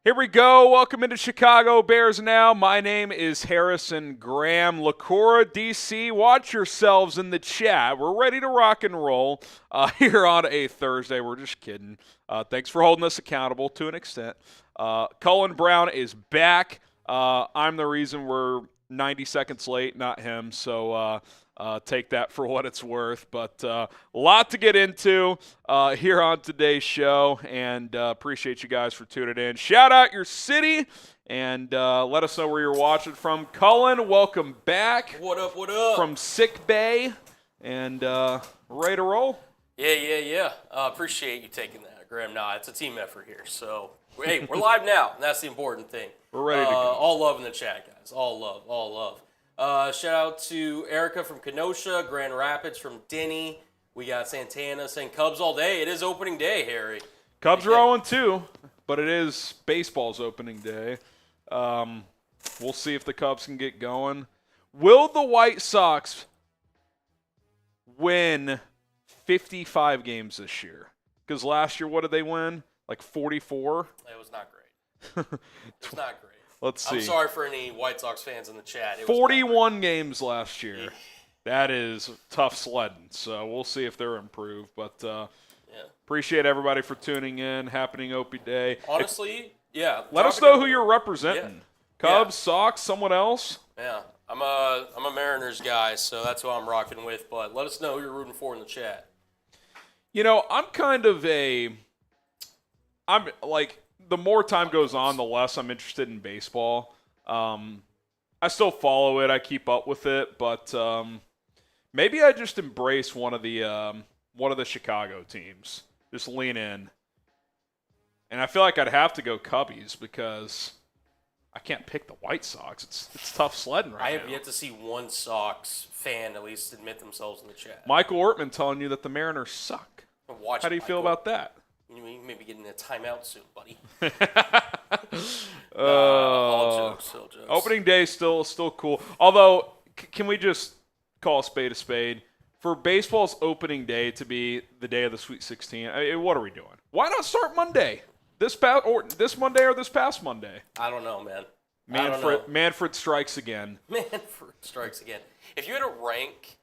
Here we go. Welcome into Chicago Bears Now. My name is Harrison Graham. Lacora, DC, watch yourselves in the chat. We're ready to rock and roll here on a Thursday. We're just kidding. Thanks for holding us accountable to an extent. Cullen Brown is back. I'm the reason we're 90 seconds late, not him. So take that for what it's worth. But a lot to get into here on today's show, and appreciate you guys for tuning in. Shout out your city, and let us know where you're watching from. Cullen, welcome back. What up, what up? From Sick Bay, and ready to roll? Yeah. Appreciate you taking that, Graham. Nah, it's a team effort here. So, hey, we're live now, and that's the important thing. We're ready to go. All love in the chat, guys. All love. Shout out to Erica from Kenosha, Grand Rapids from Denny. We got Santana saying Cubs all day. It is opening day, Harry. Cubs are 0-2, but it is baseball's opening day. We'll see if the Cubs can get going. Will the White Sox win 55 games this year? Because last year, what did they win? Like 44? It was not great. It's not great. Let's see. I'm sorry for any White Sox fans in the chat. 41 games last year. That is tough sledding. So we'll see if they're improved. But appreciate everybody for tuning in. Happening Opie Day. Honestly, let us know who you're representing. Yeah. Cubs, Sox, someone else? Yeah. I'm a Mariners guy, so that's who I'm rocking with. But let us know who you're rooting for in the chat. You know, I'm like, the more time goes on, the less I'm interested in baseball. I still follow it. I keep up with it, but maybe I just embrace one of the Chicago teams. Just lean in. And I feel like I'd have to go Cubbies because I can't pick the White Sox. It's tough sledding right now. I have yet to see one Sox fan at least admit themselves in the chat. Michael Ortman telling you that the Mariners suck. How do you feel about that? You may be getting a timeout soon, buddy. All jokes. Opening day still cool. Although, can we just call a spade? For baseball's opening day to be the day of the Sweet 16, what are we doing? Why not start Monday? This Monday or this past Monday? I don't know, man. Manfred strikes again. If you had to rank,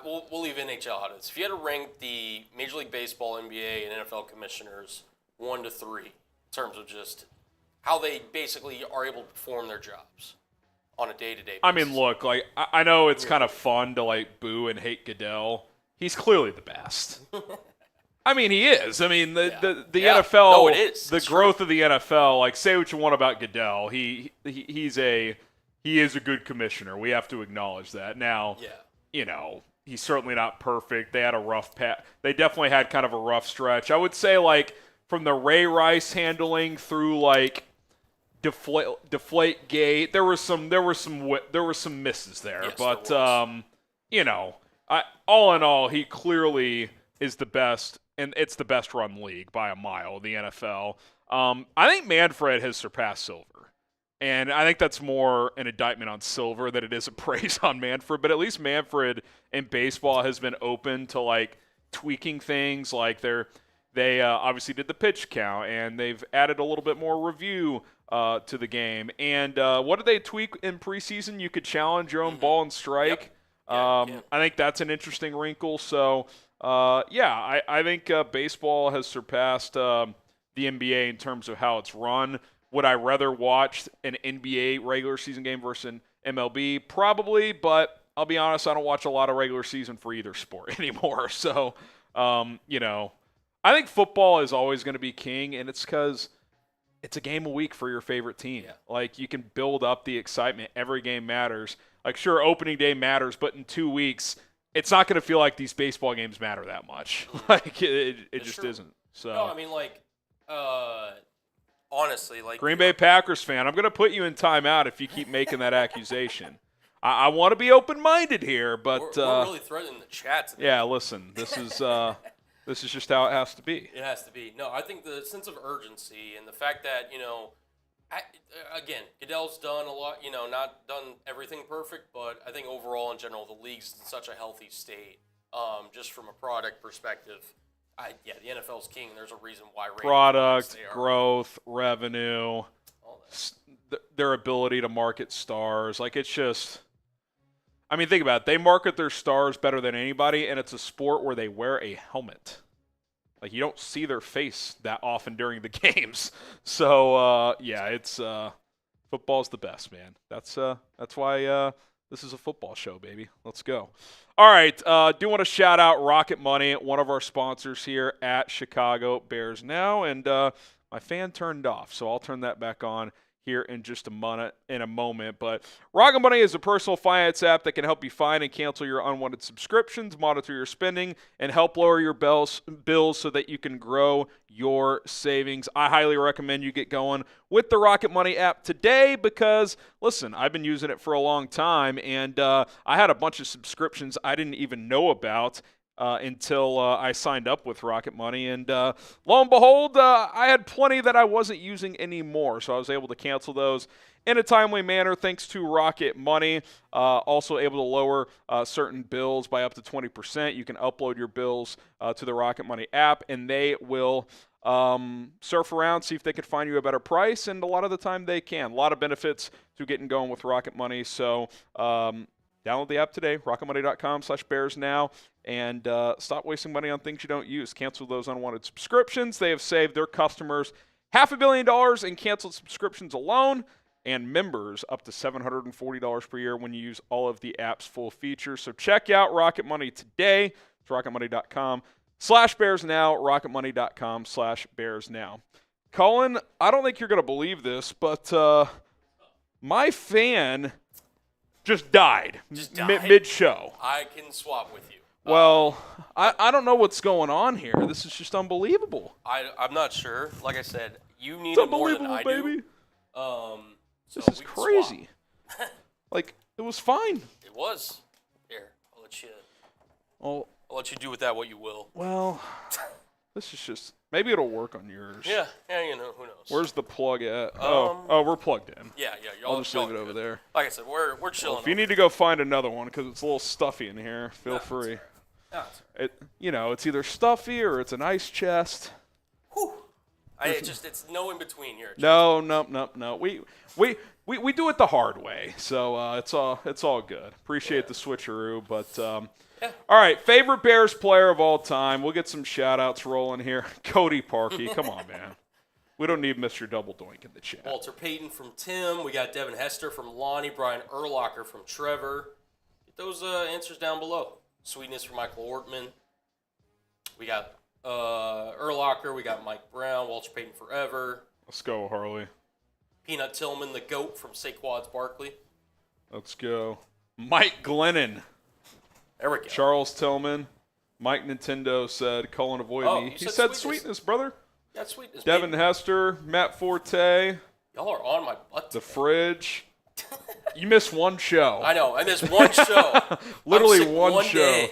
we'll leave NHL out of this. If you had to rank the Major League Baseball, NBA, and NFL commissioners 1 to 3 in terms of just how they basically are able to perform their jobs on a day-to-day basis. I mean, look, like I know it's kind of fun to like boo and hate Goodell. He's clearly the best. I mean, he is. I mean, the NFL, no, it is. The growth of the NFL. Like, say what you want about Goodell, he is a good commissioner. We have to acknowledge that. Now, you know, he's certainly not perfect. They had a rough They definitely had kind of a rough stretch. I would say, like, from the Ray Rice handling through like Deflate Gate, there were some misses there. Yes, but you know, all in all, he clearly is the best. And it's the best run league by a mile, the NFL. I think Manfred has surpassed Silver. And I think that's more an indictment on Silver than it is a praise on Manfred. But at least Manfred in baseball has been open to, like, tweaking things. Like, they obviously did the pitch count, and they've added a little bit more review to the game. And what did they tweak in preseason? You could challenge your own ball and strike. Yep. I think that's an interesting wrinkle. So – I think baseball has surpassed the NBA in terms of how it's run. Would I rather watch an NBA regular season game versus an MLB? Probably, but I'll be honest, I don't watch a lot of regular season for either sport anymore. So, you know, I think football is always going to be king, and it's because it's a game a week for your favorite team. Yeah. Like, you can build up the excitement. Every game matters. Like, sure, opening day matters, but in 2 weeks – it's not going to feel like these baseball games matter that much. Like, it just true. isn't. So no, I mean, like, honestly, like Green Bay Packers fan, I'm going to put you in timeout if you keep making that accusation. I want to be open-minded here, but we're really threatening the chat today. Yeah, listen, this is just how it has to be. It has to be. No, I think the sense of urgency and the fact that, you know, again, Goodell's done a lot, you know, not done everything perfect, but I think overall in general, the league's in such a healthy state, just from a product perspective. The NFL's king. There's a reason why. Product, growth, revenue. their ability to market stars. Like, it's just, I mean, think about it. They market their stars better than anybody, and it's a sport where they wear a helmet. Like, you don't see their face that often during the games. So, yeah, it's football's the best, man. That's why this is a football show, baby. Let's go. All right, do want to shout out Rocket Money, one of our sponsors here at Chicago Bears Now, and my fan turned off, so I'll turn that back on here in just a moment. But Rocket Money is a personal finance app that can help you find and cancel your unwanted subscriptions, monitor your spending, and help lower your bills so that you can grow your savings. I highly recommend you get going with the Rocket Money app today because, listen, I've been using it for a long time, and I had a bunch of subscriptions I didn't even know about until I signed up with Rocket Money. And lo and behold, I had plenty that I wasn't using anymore, so I was able to cancel those in a timely manner thanks to Rocket Money. Also able to lower certain bills by up to 20%. You can upload your bills to the Rocket Money app, and they will surf around, see if they can find you a better price, and a lot of the time they can. A lot of benefits to getting going with Rocket Money, so download the app today, rocketmoney.com/bearsnow, and stop wasting money on things you don't use. Cancel those unwanted subscriptions. They have saved their customers $500 million in canceled subscriptions alone, and members up to $740 per year when you use all of the app's full features. So check out Rocket Money today. It's rocketmoney.com/bearsnow, rocketmoney.com/bearsnow. Colin, I don't think you're going to believe this, but my fan just died, mid-show. I can swap with you. Well, I don't know what's going on here. This is just unbelievable. I'm not sure. Like I said, you need it more than I baby. do. So this is crazy. Like, it was fine. It was. Here, I'll let you do with that what you will. Well, this is just, maybe it'll work on yours. Yeah, you know, who knows. Where's the plug at? Oh, we're plugged in. Yeah. I'll just leave it over there. Like I said, we're chilling. Well, if you need to go find another one because it's a little stuffy in here, feel free. It's either stuffy or it's an ice chest. Whew. It's no in between here. No. We do it the hard way, so it's all good. Appreciate the switcheroo, but all right. Favorite Bears player of all time. We'll get some shout outs rolling here. Cody Parkey, come on, man. We don't need Mr. Double Doink in the chat. Walter Payton from Tim. We got Devin Hester from Lonnie. Brian Urlacher from Trevor. Get those answers down below. Sweetness from Michael Ortman. We got Urlacher. We got Mike Brown. Walter Payton forever. Let's go, Harley. Peanut Tillman, the GOAT from Saquads Barkley. Let's go. Mike Glennon. There we go. Charles Tillman. Mike Nintendo said, Colin, avoid me. He said sweetness, brother. Yeah, sweetness. Devin Hester, Matt Forte. Y'all are on my butt today. The Fridge. You missed one show. I know. I missed one show. Literally one show. Day.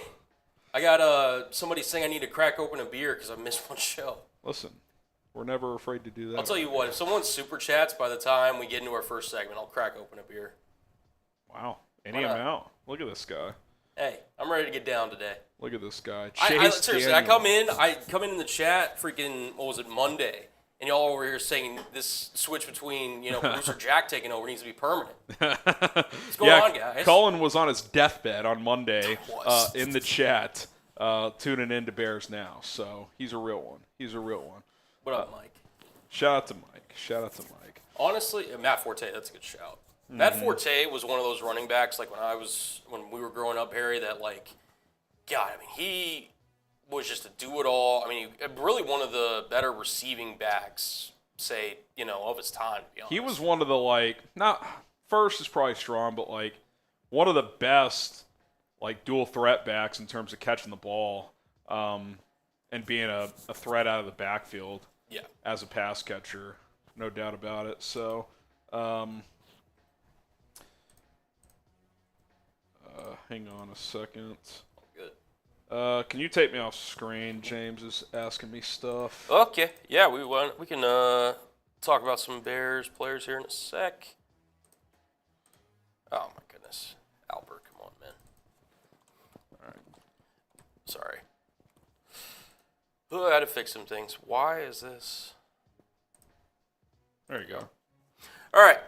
I got somebody saying I need to crack open a beer because I missed one show. Listen, we're never afraid to do that. I'll tell you what. If someone super chats by the time we get into our first segment, I'll crack open a beer. Wow. Any amount. Look at this guy. Hey, I'm ready to get down today. Look at this guy. Seriously, I come in in the chat freaking, what was it, Monday, and y'all over here saying this switch between, producer Jack taking over needs to be permanent. What's going on, guys? Colin was on his deathbed on Monday in the chat tuning in to Bears Now, so he's a real one. What up, Mike? Shout out to Mike. Honestly, Matt Forte, that's a good shout. Mm-hmm. Matt Forte was one of those running backs, like when we were growing up, Harry, that he was just a do-it-all. I mean, really one of the better receiving backs, of his time, to be honest. He was one of the, not first is probably strong, but, one of the best, dual threat backs in terms of catching the ball and being a threat out of the backfield as a pass catcher. No doubt about it. So, hang on a second. Good. Can you take me off screen? James is asking me stuff. Okay. Yeah, we can talk about some Bears players here in a sec. Oh my goodness, Albert, come on, man. All right. Sorry. I had to fix some things. Why is this? There you go. All right.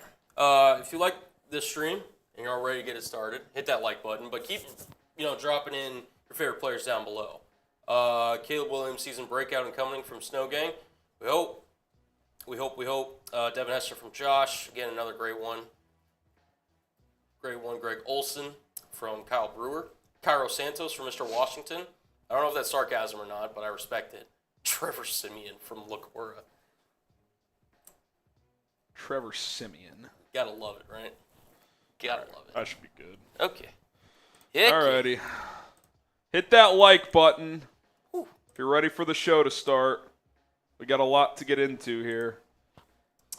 If you like this stream and you're all ready to get it started, hit that like button. But keep, dropping in your favorite players down below. Kaleb Williams season breakout incoming from Snow Gang. We hope. Devin Hester from Josh. Again, another great one. Greg Olson from Kyle Brewer. Cairo Santos from Mr. Washington. I don't know if that's sarcasm or not, but I respect it. Trevor Simeon from Lakura. Trevor Simeon. Gotta love it, right? Gotta love it. That should be good. Okay. Alrighty. Hit that like button. Whew. If you're ready for the show to start. We got a lot to get into here.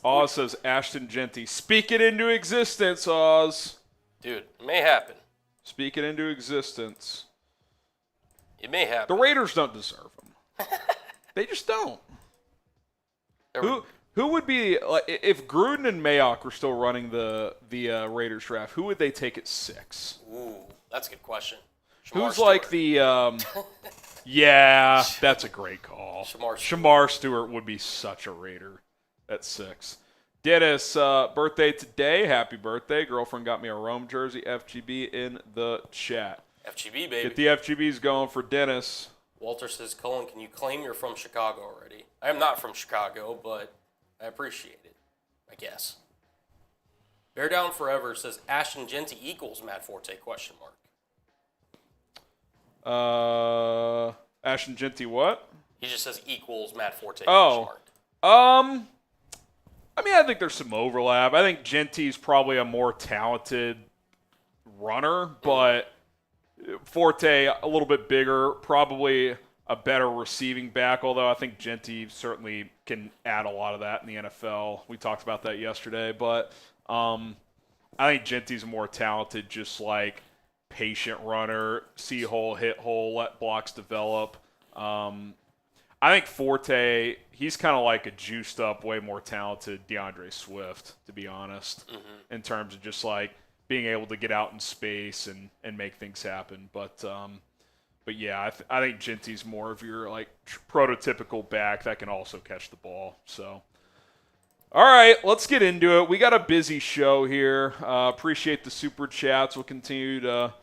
Oz says Ashton Jeanty. Speak it into existence, Oz. Dude, it may happen. Speak it into existence. It may happen. The Raiders don't deserve him. They just don't. Who would be like if Gruden and Mayock were still running the Raiders draft? Who would they take at 6? Ooh, that's a good question. Who's Stewart. Like the? Yeah, that's a great call. Shamar Stewart would be such a Raider at 6. Dennis, birthday today. Happy birthday! Girlfriend got me a Rome jersey. FGB in the chat. FGB, baby. Get the FGBs going for Dennis. Walter says, Cullen, can you claim you're from Chicago already? I am not from Chicago, but I appreciate it, I guess. Bear Down Forever says, Ashton Jeanty equals Matt Forte, ? Ashton Jeanty what? He just says equals Matt Forte, ? I mean, I think there's some overlap. I think Jeanty's probably a more talented runner, but Forte a little bit bigger, probably a better receiving back, although I think Jeanty certainly can add a lot of that in the NFL. We talked about that yesterday, but I think Jeanty's more talented, just like patient runner, see hole, hit hole, let blocks develop. I think Forte, he's kind of like a juiced up, way more talented DeAndre Swift, to be honest, in terms of just like being able to get out in space and make things happen. But yeah, I think Jeanty's more of your like prototypical back that can also catch the ball. So, all right, let's get into it. We got a busy show here. Appreciate the super chats. We'll continue to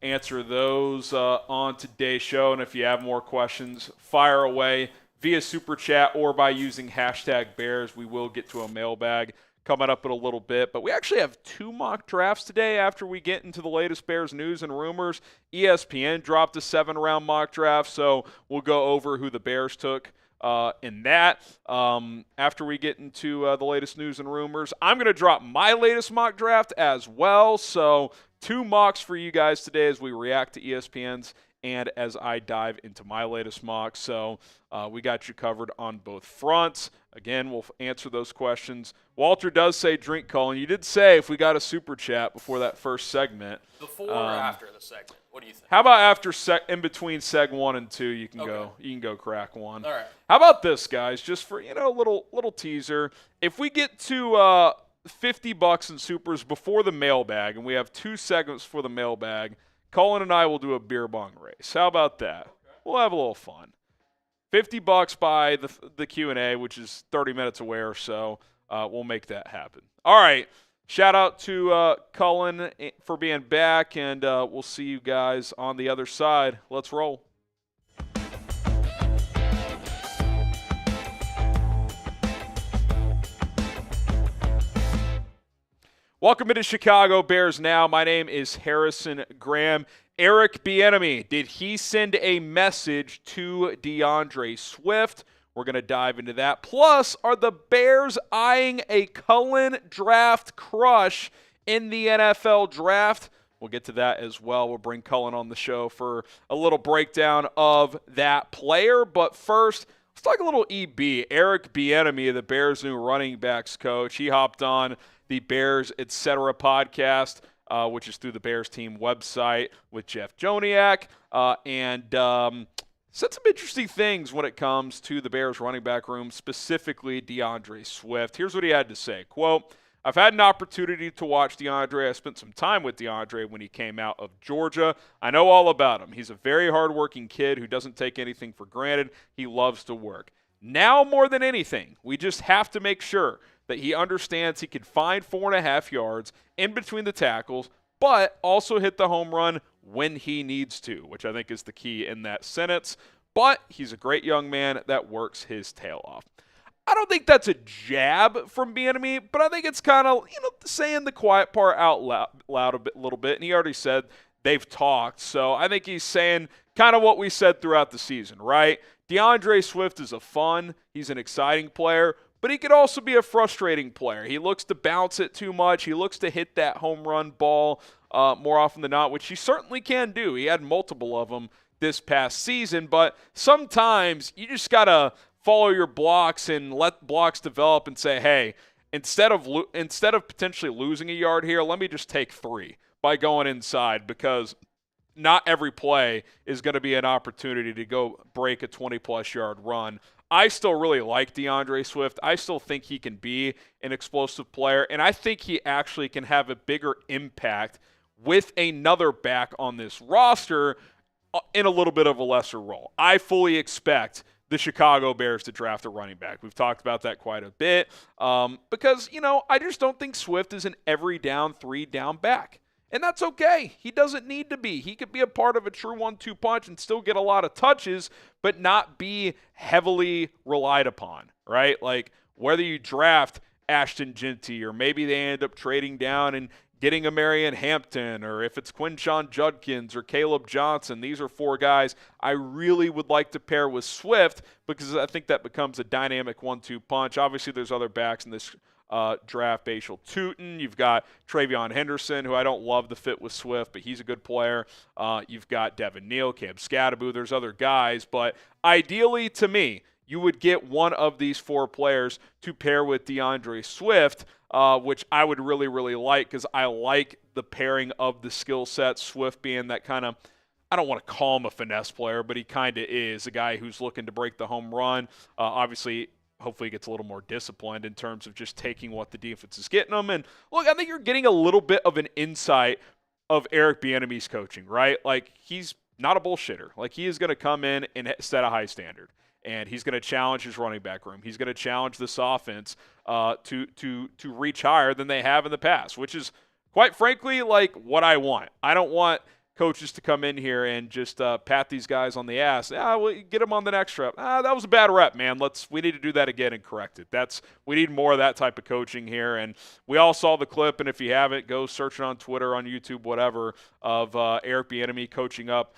answer those on today's show. And if you have more questions, fire away via super chat or by using hashtag Bears. We will get to a mailbag coming up in a little bit. But we actually have 2 mock drafts today after we get into the latest Bears news and rumors. ESPN dropped a 7-round mock draft, so we'll go over who the Bears took in that after we get into the latest news and rumors. I'm going to drop my latest mock draft as well, so 2 mocks for you guys today as we react to ESPN's and as I dive into my latest mock. So we got you covered on both fronts. Again, we'll answer those questions. Walter does say drink Cullen. You did say if we got a super chat before that first segment. Before or after the segment? What do you think? How about after in between seg 1 and 2, you can go crack one. All right. How about this, guys? Just for a little teaser. If we get to $50 in supers before the mailbag, and we have 2 segments for the mailbag, Cullen and I will do a beer bong race. How about that? Okay. We'll have a little fun. $50 by the Q&A, which is 30 minutes away or so. We'll make that happen. All right. Shout out to Cullen for being back, and we'll see you guys on the other side. Let's roll. Welcome into Chicago Bears Now. My name is Harrison Graham. Eric Bieniemy, did he send a message to DeAndre Swift? We're going to dive into that. Plus, are the Bears eyeing a Cullen draft crush in the NFL draft? We'll get to that as well. We'll bring Cullen on the show for a little breakdown of that player. But first, let's talk a little EB. Eric Bieniemy, the Bears' new running backs coach. He hopped on the Bears Etc. podcast, which is through the Bears team website with Jeff Joniak, and said some interesting things when it comes to the Bears running back room, specifically DeAndre Swift. Here's what he had to say. Quote, I've had an opportunity to watch DeAndre. I spent some time with DeAndre when he came out of Georgia. I know all about him. He's a very hardworking kid who doesn't take anything for granted. He loves to work. Now more than anything, we just have to make sure that he understands he can find 4.5 yards in between the tackles, but also hit the home run when he needs to, which I think is the key in that sentence. But he's a great young man that works his tail off. I don't think that's a jab from Bieniemy, but I think it's kind of, saying the quiet part out loud a little bit. And he already said they've talked. So I think he's saying kind of what we said throughout the season, right? DeAndre Swift is he's an exciting player, but he could also be a frustrating player. He looks to bounce it too much. He looks to hit that home run ball more often than not, which he certainly can do. He had multiple of them this past season, but sometimes you just got to follow your blocks and let blocks develop and say, hey, instead of potentially losing a yard here, let me just take 3 by going inside, because not every play is going to be an opportunity to go break a 20-plus yard run. I still really like DeAndre Swift. I still think he can be an explosive player, and I think he actually can have a bigger impact with another back on this roster in a little bit of a lesser role. I fully expect the Chicago Bears to draft a running back. We've talked about that quite a bit because, I just don't think Swift is an every down, 3-down back. And that's okay. He doesn't need to be. He could be a part of a true 1-2 punch and still get a lot of touches, but not be heavily relied upon, right? Like whether you draft Ashton Jeanty or maybe they end up trading down and getting a Marion Hampton, or if it's Quinshon Judkins or Kaleb Johnson. These are 4 guys I really would like to pair with Swift because I think that becomes a dynamic 1-2 punch. Obviously, there's other backs in this draft. Bashal Tootin. You've got Travion Henderson, who I don't love the fit with Swift, but he's a good player. You've got Devin Neal, Cam Scattaboo. There's other guys, but ideally to me, you would get one of these 4 players to pair with DeAndre Swift, which I would really, really like because I like the pairing of the skill sets. Swift being that kind of, I don't want to call him a finesse player, but he kind of is a guy who's looking to break the home run. Obviously, hopefully he gets a little more disciplined in terms of just taking what the defense is getting him. And look, I think you're getting a little bit of an insight of Eric Bieniemy's coaching, right? Like he's not a bullshitter. Like he is going to come in and set a high standard. And he's going to challenge his running back room. He's going to challenge this offense to reach higher than they have in the past, which is, quite frankly, like what I want. I don't want coaches to come in here and just pat these guys on the ass. Well, get them on the next rep. That was a bad rep, man. We need to do that again and correct it. We need more of that type of coaching here. And we all saw the clip, and if you haven't, go search it on Twitter, on YouTube, whatever, of Eric Bieniemy coaching up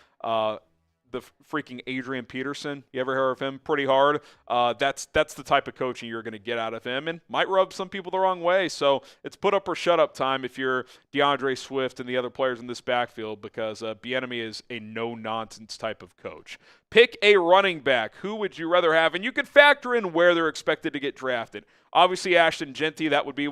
the freaking Adrian Peterson. You ever heard of him? Pretty hard. That's the type of coaching you're going to get out of him, and might rub some people the wrong way. So it's put up or shut up time if you're DeAndre Swift and the other players in this backfield, because Bieniemy is a no-nonsense type of coach. Pick a running back. Who would you rather have? And you could factor in where they're expected to get drafted. Obviously, Ashton Jeanty, that would be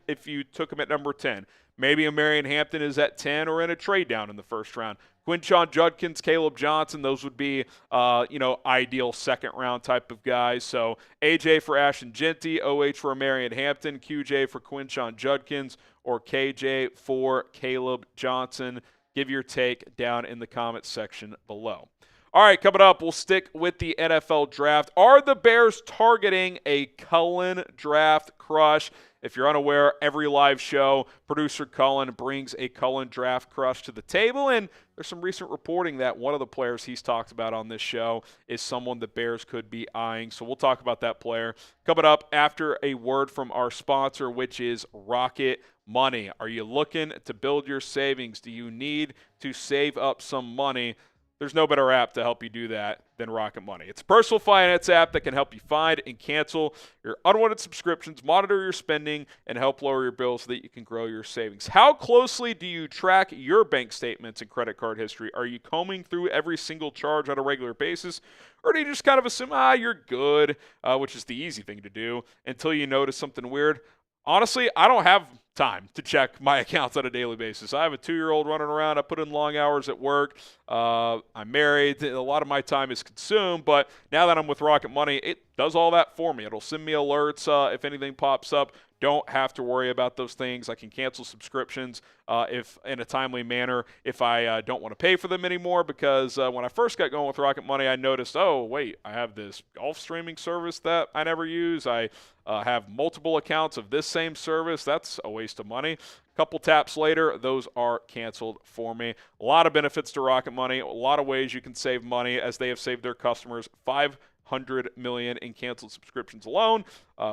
if you took him at number 10. Maybe a Marion Hampton is at 10 or in a trade down in the first round. Quinshon Judkins, Kaleb Johnson, those would be, ideal second-round type of guys. So AJ for Ashton Jeanty, OH for Marion Hampton, QJ for Quinshon Judkins, or KJ for Kaleb Johnson. Give your take down in the comments section below. All right, coming up, we'll stick with the NFL draft. Are the Bears targeting a Cullen draft crush? If you're unaware, every live show, producer Cullen brings a Cullen draft crush to the table, and there's some recent reporting that one of the players he's talked about on this show is someone the Bears could be eyeing. So we'll talk about that player coming up after a word from our sponsor, which is Rocket Money. Are you looking to build your savings? Do you need to save up some money? There's no better app to help you do that than Rocket Money. It's a personal finance app that can help you find and cancel your unwanted subscriptions, monitor your spending, and help lower your bills so that you can grow your savings. How closely do you track your bank statements and credit card history? Are you combing through every single charge on a regular basis? Or do you just kind of assume, you're good, which is the easy thing to do, until you notice something weird? Honestly, I don't have time to check my accounts on a daily basis. I have a 2-year-old running around. I put in long hours at work. I'm married. A lot of my time is consumed, but now that I'm with Rocket Money, it does all that for me. It'll send me alerts if anything pops up don't have to worry about those things. I can cancel subscriptions if in a timely manner if I don't want to pay for them anymore, because when I first got going with Rocket Money, I noticed, oh, wait, I have this golf streaming service that I never use. I have multiple accounts of this same service. That's a waste of money. A couple taps later, those are canceled for me. A lot of benefits to Rocket Money, a lot of ways you can save money, as they have saved their customers $500 million in canceled subscriptions alone,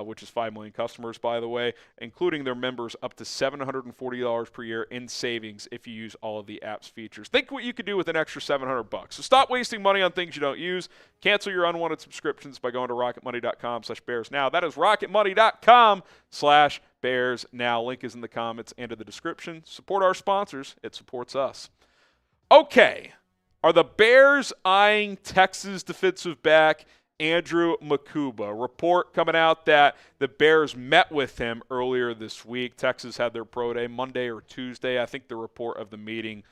which is 5 million customers, by the way, including their members up to $740 per year in savings if you use all of the app's features. Think what you could do with an extra $700. So stop wasting money on things you don't use. Cancel your unwanted subscriptions by going to rocketmoney.com/bearsnow. That is rocketmoney.com/bearsnow. Link is in the comments and in the description. Support our sponsors. It supports us. Okay. Are the Bears eyeing Texas defensive back Andrew Mukuba? Report coming out that the Bears met with him earlier this week. Texas had their pro day Monday or Tuesday. I think the report of the meeting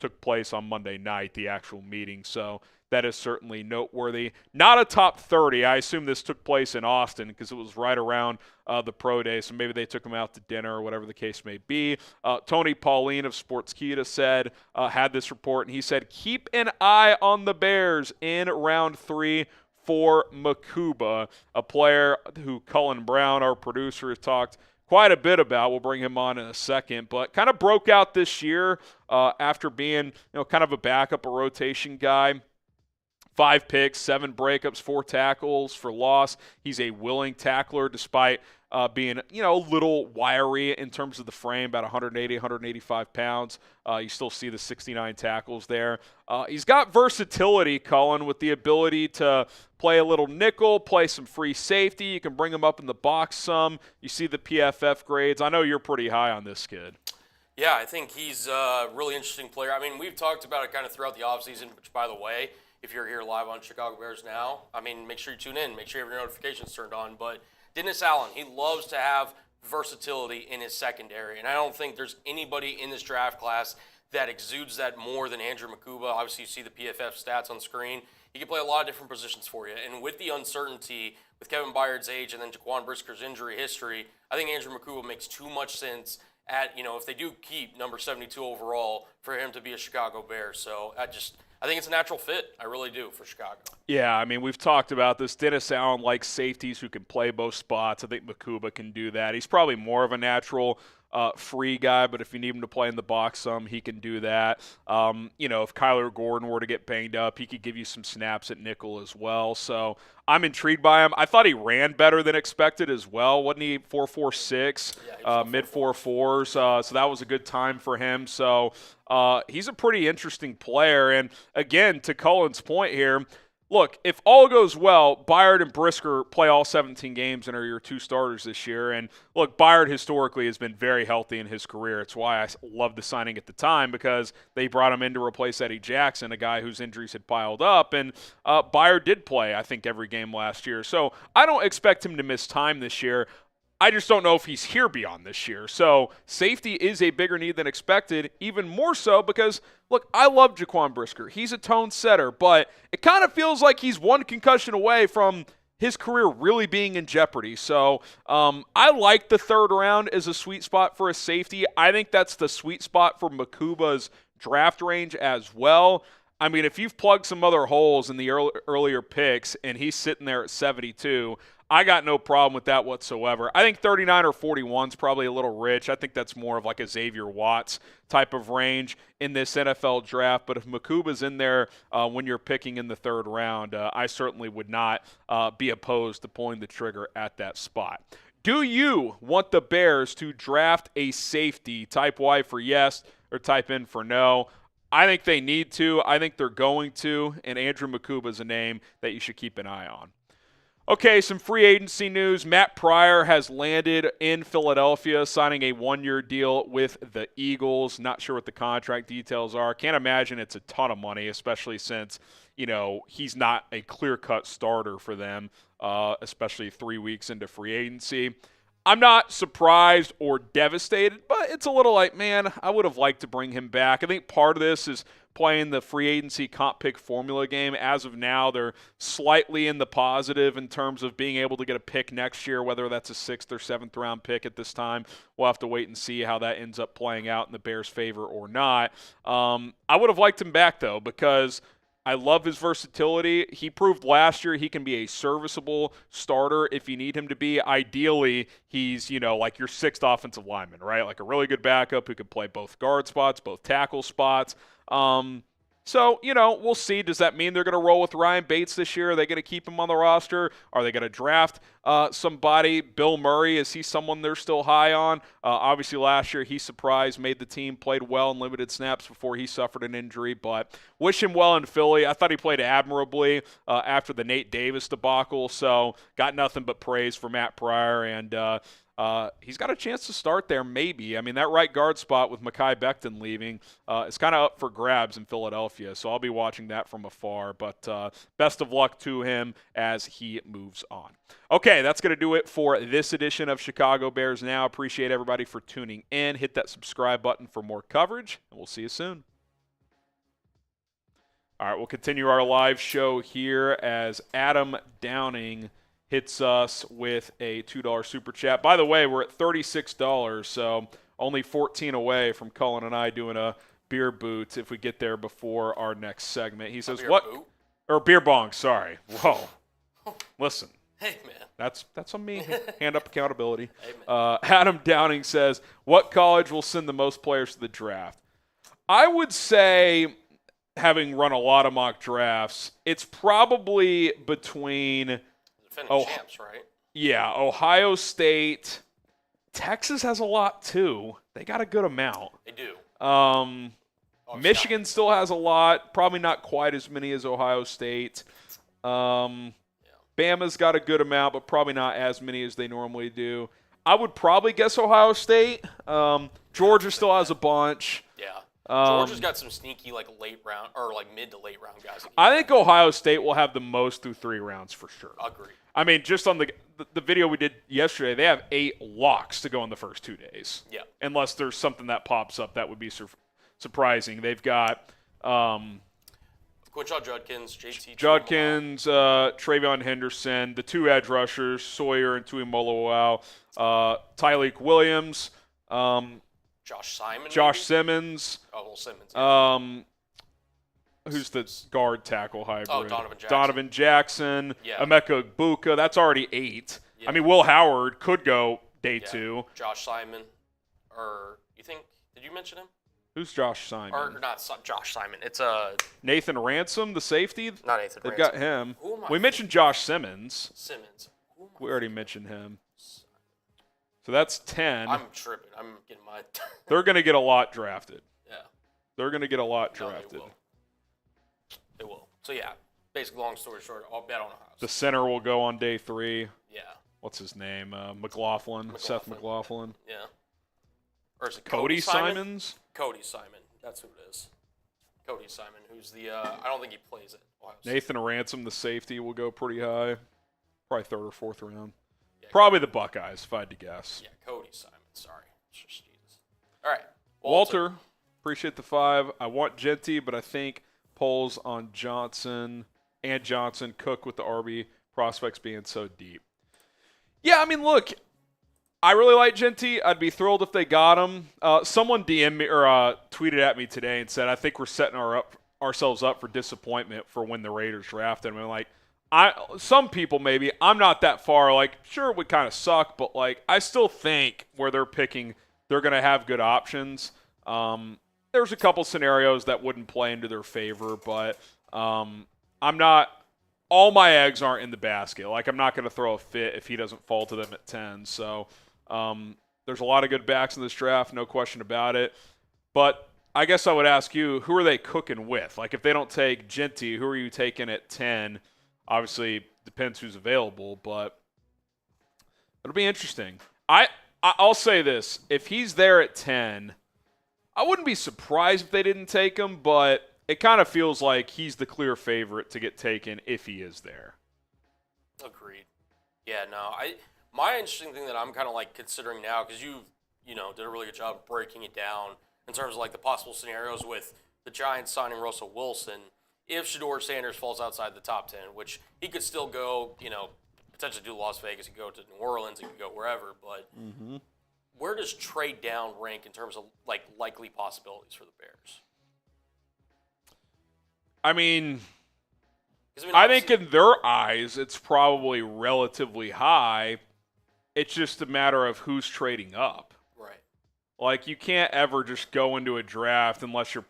took place on Monday night, the actual meeting. So that is certainly noteworthy. Not a top 30. I assume this took place in Austin because it was right around the pro day, so maybe they took him out to dinner or whatever the case may be. Tony Pauline of Sportskeeda said, had this report, and he said, keep an eye on the Bears in round 3 for Mukuba, a player who Cullen Brown, our producer, has talked quite a bit about. We'll bring him on in a second, but kind of broke out this year after being kind of a backup, a rotation guy. 5 picks, 7 breakups, 4 tackles for loss. He's a willing tackler despite being, a little wiry in terms of the frame, about 180, 185 pounds. You still see the 69 tackles there. He's got versatility, Cullen, with the ability to play a little nickel, play some free safety. You can bring him up in the box some. You see the PFF grades. I know you're pretty high on this kid. Yeah, I think he's a really interesting player. I mean, we've talked about it kind of throughout the offseason, which, by the way, if you're here live on Chicago Bears Now, make sure you tune in. Make sure you have your notifications turned on. But Dennis Allen, he loves to have versatility in his secondary. And I don't think there's anybody in this draft class that exudes that more than Andrew Mukuba. Obviously, you see the PFF stats on screen. He can play a lot of different positions for you. And with the uncertainty, with Kevin Byard's age and then Jaquan Brisker's injury history, I think Andrew Mukuba makes too much sense at, if they do keep number 72 overall, for him to be a Chicago Bear. So I think it's a natural fit. I really do, for Chicago. Yeah, we've talked about this. Dennis Allen likes safeties who can play both spots. I think Mukuba can do that. He's probably more of a natural free guy, but if you need him to play in the box some, he can do that. If Kyler Gordon were to get banged up, he could give you some snaps at nickel as well. So I'm intrigued by him. I thought he ran better than expected as well. Wasn't he 4.46, mid 4.4s? So that was a good time for him. So he's a pretty interesting player. And again, to Cullen's point here, look, if all goes well, Byard and Brisker play all 17 games and are your 2 starters this year. And look, Byard historically has been very healthy in his career. It's why I loved the signing at the time, because they brought him in to replace Eddie Jackson, a guy whose injuries had piled up. And Byard did play, I think, every game last year. So I don't expect him to miss time this year. I just don't know if he's here beyond this year. So safety is a bigger need than expected, even more so because, look, I love Jaquan Brisker. He's a tone setter, but it kind of feels like he's one concussion away from his career really being in jeopardy. So I like the 3rd round as a sweet spot for a safety. I think that's the sweet spot for Makuba's draft range as well. If you've plugged some other holes in the earlier picks and he's sitting there at 72, I got no problem with that whatsoever. I think 39 or 41 is probably a little rich. I think that's more of like a Xavier Watts type of range in this NFL draft. But if Makuba's in there when you're picking in the 3rd round, I certainly would not be opposed to pulling the trigger at that spot. Do you want the Bears to draft a safety? Type Y for yes or type in for no. I think they need to. I think they're going to. And Andrew Mukuba is a name that you should keep an eye on. Okay, some free agency news. Matt Pryor has landed in Philadelphia, signing a 1-year deal with the Eagles. Not sure what the contract details are. Can't imagine it's a ton of money, especially since, he's not a clear-cut starter for them, especially 3 weeks into free agency. I'm not surprised or devastated, but it's a little like, man, I would have liked to bring him back. I think part of this is playing the free agency comp pick formula game. As of now, they're slightly in the positive in terms of being able to get a pick next year, whether that's a 6th or 7th round pick at this time. We'll have to wait and see how that ends up playing out in the Bears' favor or not. I would have liked him back, though, because I love his versatility. He proved last year he can be a serviceable starter if you need him to be. Ideally, he's, like your 6th offensive lineman, right? Like a really good backup who could play both guard spots, both tackle spots. So, we'll see. Does that mean they're going to roll with Ryan Bates this year? Are they going to keep him on the roster? Are they going to draft somebody? Bill Murray, is he someone they're still high on? Obviously, last year he surprised, made the team, played well in limited snaps before he suffered an injury. But wish him well in Philly. I thought he played admirably after the Nate Davis debacle. So got nothing but praise for Matt Pryor. And he's got a chance to start there, maybe. I mean, that right guard spot with Mekhi Becton leaving is kind of up for grabs in Philadelphia, so I'll be watching that from afar. But best of luck to him as he moves on. Okay, that's going to do it for this edition of Chicago Bears Now. Appreciate everybody for tuning in. Hit that subscribe button for more coverage, and we'll see you soon. All right, we'll continue our live show here as Adam Downing hits us with a $2 super chat. By the way, we're at $36, so only 14 away from Cullen and I doing a beer boot if we get there before our next segment. He says, "What?" Boot? Or beer bong, sorry. Whoa. Listen. Hey, man. That's on me. Hand up accountability. Hey, man. Adam Downing says, "What college will send the most players to the draft?" I would say, having run a lot of mock drafts, it's probably between champs, right? Yeah, Ohio State. Texas has a lot, too. They got a good amount. They do. Michigan still has a lot. Probably not quite as many as Ohio State. Bama's got a good amount, but probably not as many as they normally do. I would probably guess Ohio State. Georgia still has a bunch. Yeah. Georgia's got some sneaky late round or mid to late round guys. I think Ohio State will have the most through 3 rounds for sure. Agreed. I mean, just on the video we did yesterday, they have 8 locks to go in the first 2 days. Yeah. Unless there's something that pops up that would be surprising. They've got Quinshon Judkins, JT Judkins, Travion Henderson, the 2 edge rushers, Sawyer and Tuimoloau, Tyleik Williams, Josh Simon. Josh Simmons. Oh, well, Simmons. Yeah. Who's the guard tackle hybrid? Oh, Donovan Jackson. Donovan Jackson. Yeah. Emeka Egbuka. That's already 8. Yeah. I mean, Will Howard could go day 2. Josh Simon. Or, did you mention him? Who's Josh Simon? Or not Josh Simon. It's Nathan Ransom, the safety? Not Nathan They've Ransom. got him. Who am I We mentioned Josh Simmons. Simmons. We already mentioned him. So that's 10. I'm tripping. I'm getting my... They're going to get a lot drafted. Yeah. They're going to get a lot drafted. No, they will. So, yeah, basically, long story short, I'll bet on Ohio State. The center will go on day 3. Yeah. What's his name? McLaughlin. Seth McLaughlin. Yeah. Or is it Cody Simons? Cody Simon. That's who it is. Cody Simon, who's the I don't think he plays it. Ohio State. Nathan Ransom, the safety, will go pretty high. Probably 3rd or 4th round. Yeah, Probably the Buckeyes, if I had to guess. Yeah, Cody Simon. Sorry. Jesus. All right. Walter, appreciate the 5. I want Jeanty, but I think polls on Johnson and Johnson cook with the RB prospects being so deep. Yeah, I mean, look, I really like Jeanty. I'd be thrilled if they got him. Someone DM'd me or tweeted at me today and said, I think we're setting ourselves up for disappointment for when the Raiders draft him. And like, some people maybe, I'm not that far. Like, sure, it would kind of suck, but like, I still think where they're picking, they're going to have good options. There's a couple scenarios that wouldn't play into their favor, but I'm not. All my eggs aren't in the basket. Like, I'm not going to throw a fit if he doesn't fall to them at 10. So there's a lot of good backs in this draft, no question about it. But I guess I would ask you, who are they cooking with? Like, if they don't take Jeanty, who are you taking at 10? Obviously, depends who's available, but it'll be interesting. I'll say this. If he's there at 10, I wouldn't be surprised if they didn't take him, but it kind of feels like he's the clear favorite to get taken if he is there. Agreed. Yeah, no. My interesting thing that I'm kind of like considering now, because you did a really good job of breaking it down in terms of like the possible scenarios with the Giants signing Russell Wilson if Shedeur Sanders falls outside the top 10, which he could still go, potentially do Las Vegas, he could go to New Orleans, he could go wherever, but where does trade down rank in terms of likely possibilities for the Bears? I mean, I think in their eyes it's probably relatively high. It's just a matter of who's trading up. Right. Like, you can't ever just go into a draft unless you're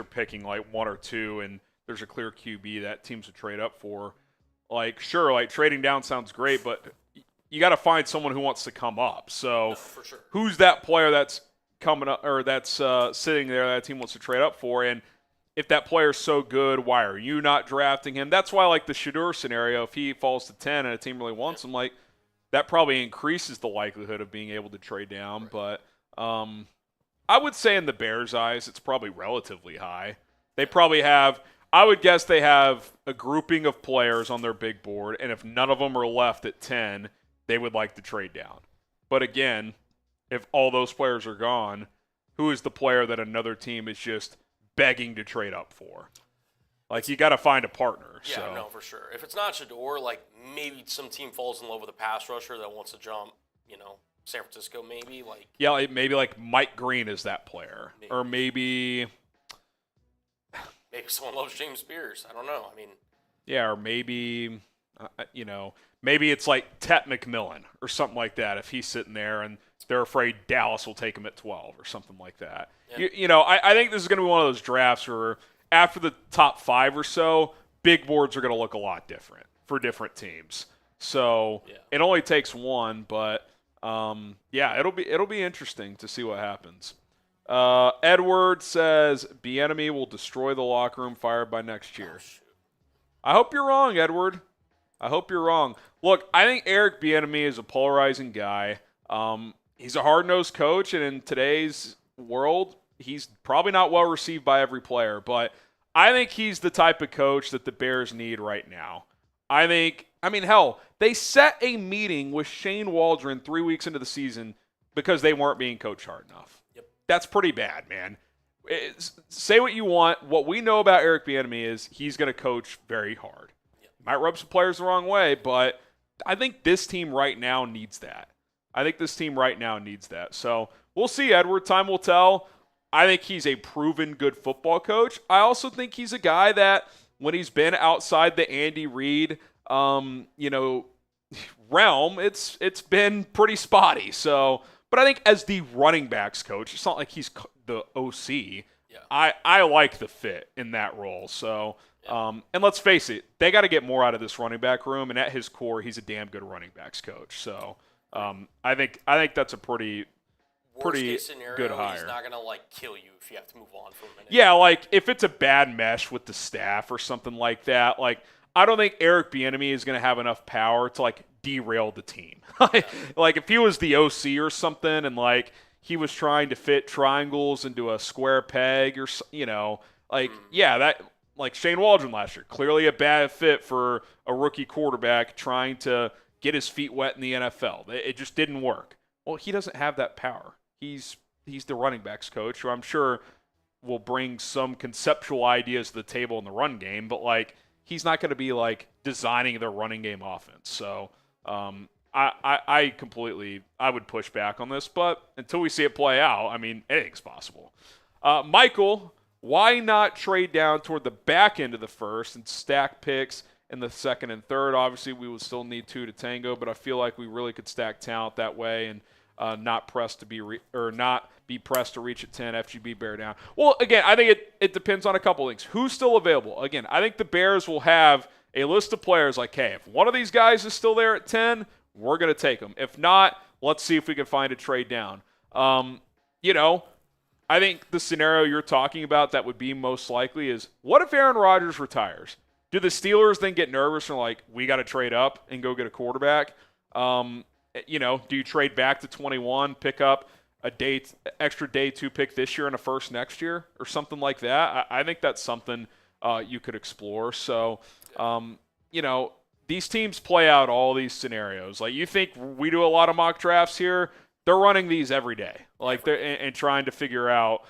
picking like one or two and there's a clear QB that teams would trade up for. Like, sure, like trading down sounds great, but you got to find someone who wants to come up. So, no, for sure. Who's that player that's coming up or that's sitting there that team wants to trade up for? And if that player's so good, why are you not drafting him? That's why, like the Shedeur scenario, if he falls to 10 and a team really wants him, like that probably increases the likelihood of being able to trade down. Right. But I would say in the Bears' eyes, it's probably relatively high. They probably have, I would guess they have a grouping of players on their big board, and if none of them are left at 10, they would like to trade down. But again, if all those players are gone, who is the player that another team is just begging to trade up for? Like, you got to find a partner. Yeah, so. No, for sure. If it's not Shedeur, maybe some team falls in love with a pass rusher that wants to jump, San Francisco maybe. Yeah, maybe like Mike Green is that player. Maybe. Or maybe someone loves James Spears. I don't know. I mean. Yeah, or maybe, maybe it's like Tet McMillan or something like that if he's sitting there and they're afraid Dallas will take him at 12 or something like that. Yeah. I think this is going to be one of those drafts where after the top 5 or so, big boards are going to look a lot different for different teams. So It only takes one, but it'll be interesting to see what happens. Edward says Bieniemy will destroy the locker room fired by next year. I hope you're wrong, Edward. I hope you're wrong. Look, I think Eric Bieniemy is a polarizing guy. He's a hard-nosed coach, and in today's world, he's probably not well received by every player, but I think he's the type of coach that the Bears need right now. They set a meeting with Shane Waldron 3 weeks into the season because they weren't being coached hard enough. Yep. That's pretty bad, man. Say what you want. What we know about Eric Bieniemy is he's going to coach very hard. Yep. Might rub some players the wrong way, but I think this team right now needs that. So we'll see, Edward. Time will tell. I think he's a proven good football coach. I also think he's a guy that when he's been outside the Andy Reid, realm, it's been pretty spotty. So, but I think as the running backs coach, it's not like he's the OC. Yeah. I like the fit in that role. So, and let's face it, they got to get more out of this running back room. And at his core, he's a damn good running backs coach. So, I think that's a pretty case scenario, good hire. He's not gonna kill you if you have to move on for a minute. Yeah, if it's a bad mesh with the staff or something like that, I don't think Eric Bieniemy is gonna have enough power to derail the team. If he was the OC or something and he was trying to fit triangles into a square peg or Shane Waldron last year, clearly a bad fit for a rookie quarterback trying to get his feet wet in the NFL. It just didn't work. Well, he doesn't have that power. He's the running backs coach, who I'm sure will bring some conceptual ideas to the table in the run game, but he's not going to be designing their running game offense. So I would push back on this, but until we see it play out, anything's possible. Michael, why not trade down toward the back end of the first and stack picks in the second and third? Obviously, we would still need 2 to tango, but I feel like we really could stack talent that way and not be pressed to reach at 10. FGB bear down. Well, again, I think it depends on a couple things. Who's still available? Again, I think the Bears will have a list of players hey, if one of these guys is still there at 10, we're going to take them. If not, let's see if we can find a trade down. I think the scenario you're talking about that would be most likely is, what if Aaron Rodgers retires? Do the Steelers then get nervous and we got to trade up and go get a quarterback? Do you trade back to 21, pick up extra day 2 pick this year and a first next year or something like that? I think that's something you could explore. So, these teams play out all these scenarios. You think we do a lot of mock drafts here? They're running these every day, they're and trying to figure out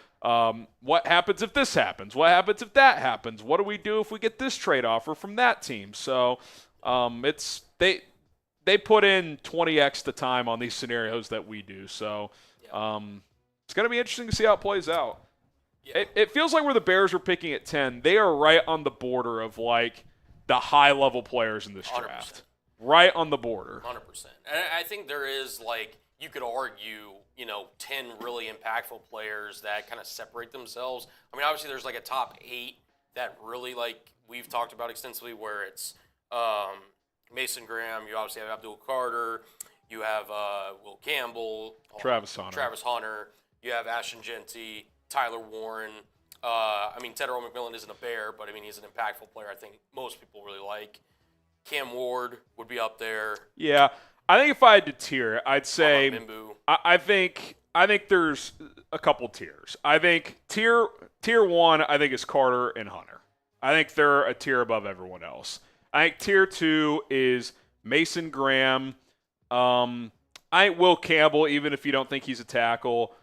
What happens if this happens? What happens if that happens? What do we do if we get this trade offer from that team? So they put in 20x the time on these scenarios that we do. So it's going to be interesting to see how it plays out. Yeah. It feels like where the Bears are picking at 10, they are right on the border of like the high-level players in this 100%. draft. Right on the border. 100%. And I think there is, like, you could argue, 10 really impactful players that kind of separate themselves. I mean, obviously there's like a top 8 that really, like, we've talked about extensively where it's Mason Graham, you obviously have Abdul Carter, you have Will Campbell, Travis Hunter, you have Ashton Jeanty, Tyler Warren. Tedero McMillan isn't a Bear, but he's an impactful player I think most people really like. Cam Ward would be up there. Yeah, I think if I had to tier, I'd say Mimbu. I think there's a couple tiers. I think tier 1 I think is Carter and Hunter. I think they're a tier above everyone else. I think tier 2 is Mason Graham. I think Will Campbell, even if you don't think he's a tackle.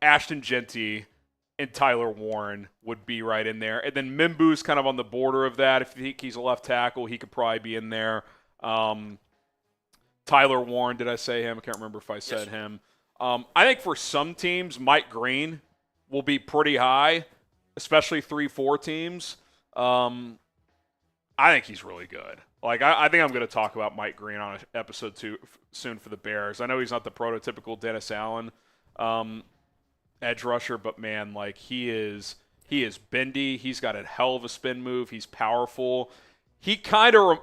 Ashton Jeanty and Tyler Warren would be right in there. And then Mimbu's kind of on the border of that. If you think he's a left tackle, he could probably be in there. Tyler Warren, did I say him? I can't remember if I said him. I think for some teams, Mike Green will be pretty high, especially 3-4 teams. I think he's really good. Like, I think I'm going to talk about Mike Green on episode 2 soon for the Bears. I know he's not the prototypical Dennis Allen edge rusher, but man, like he is bendy. He's got a hell of a spin move. He's powerful. He kind of,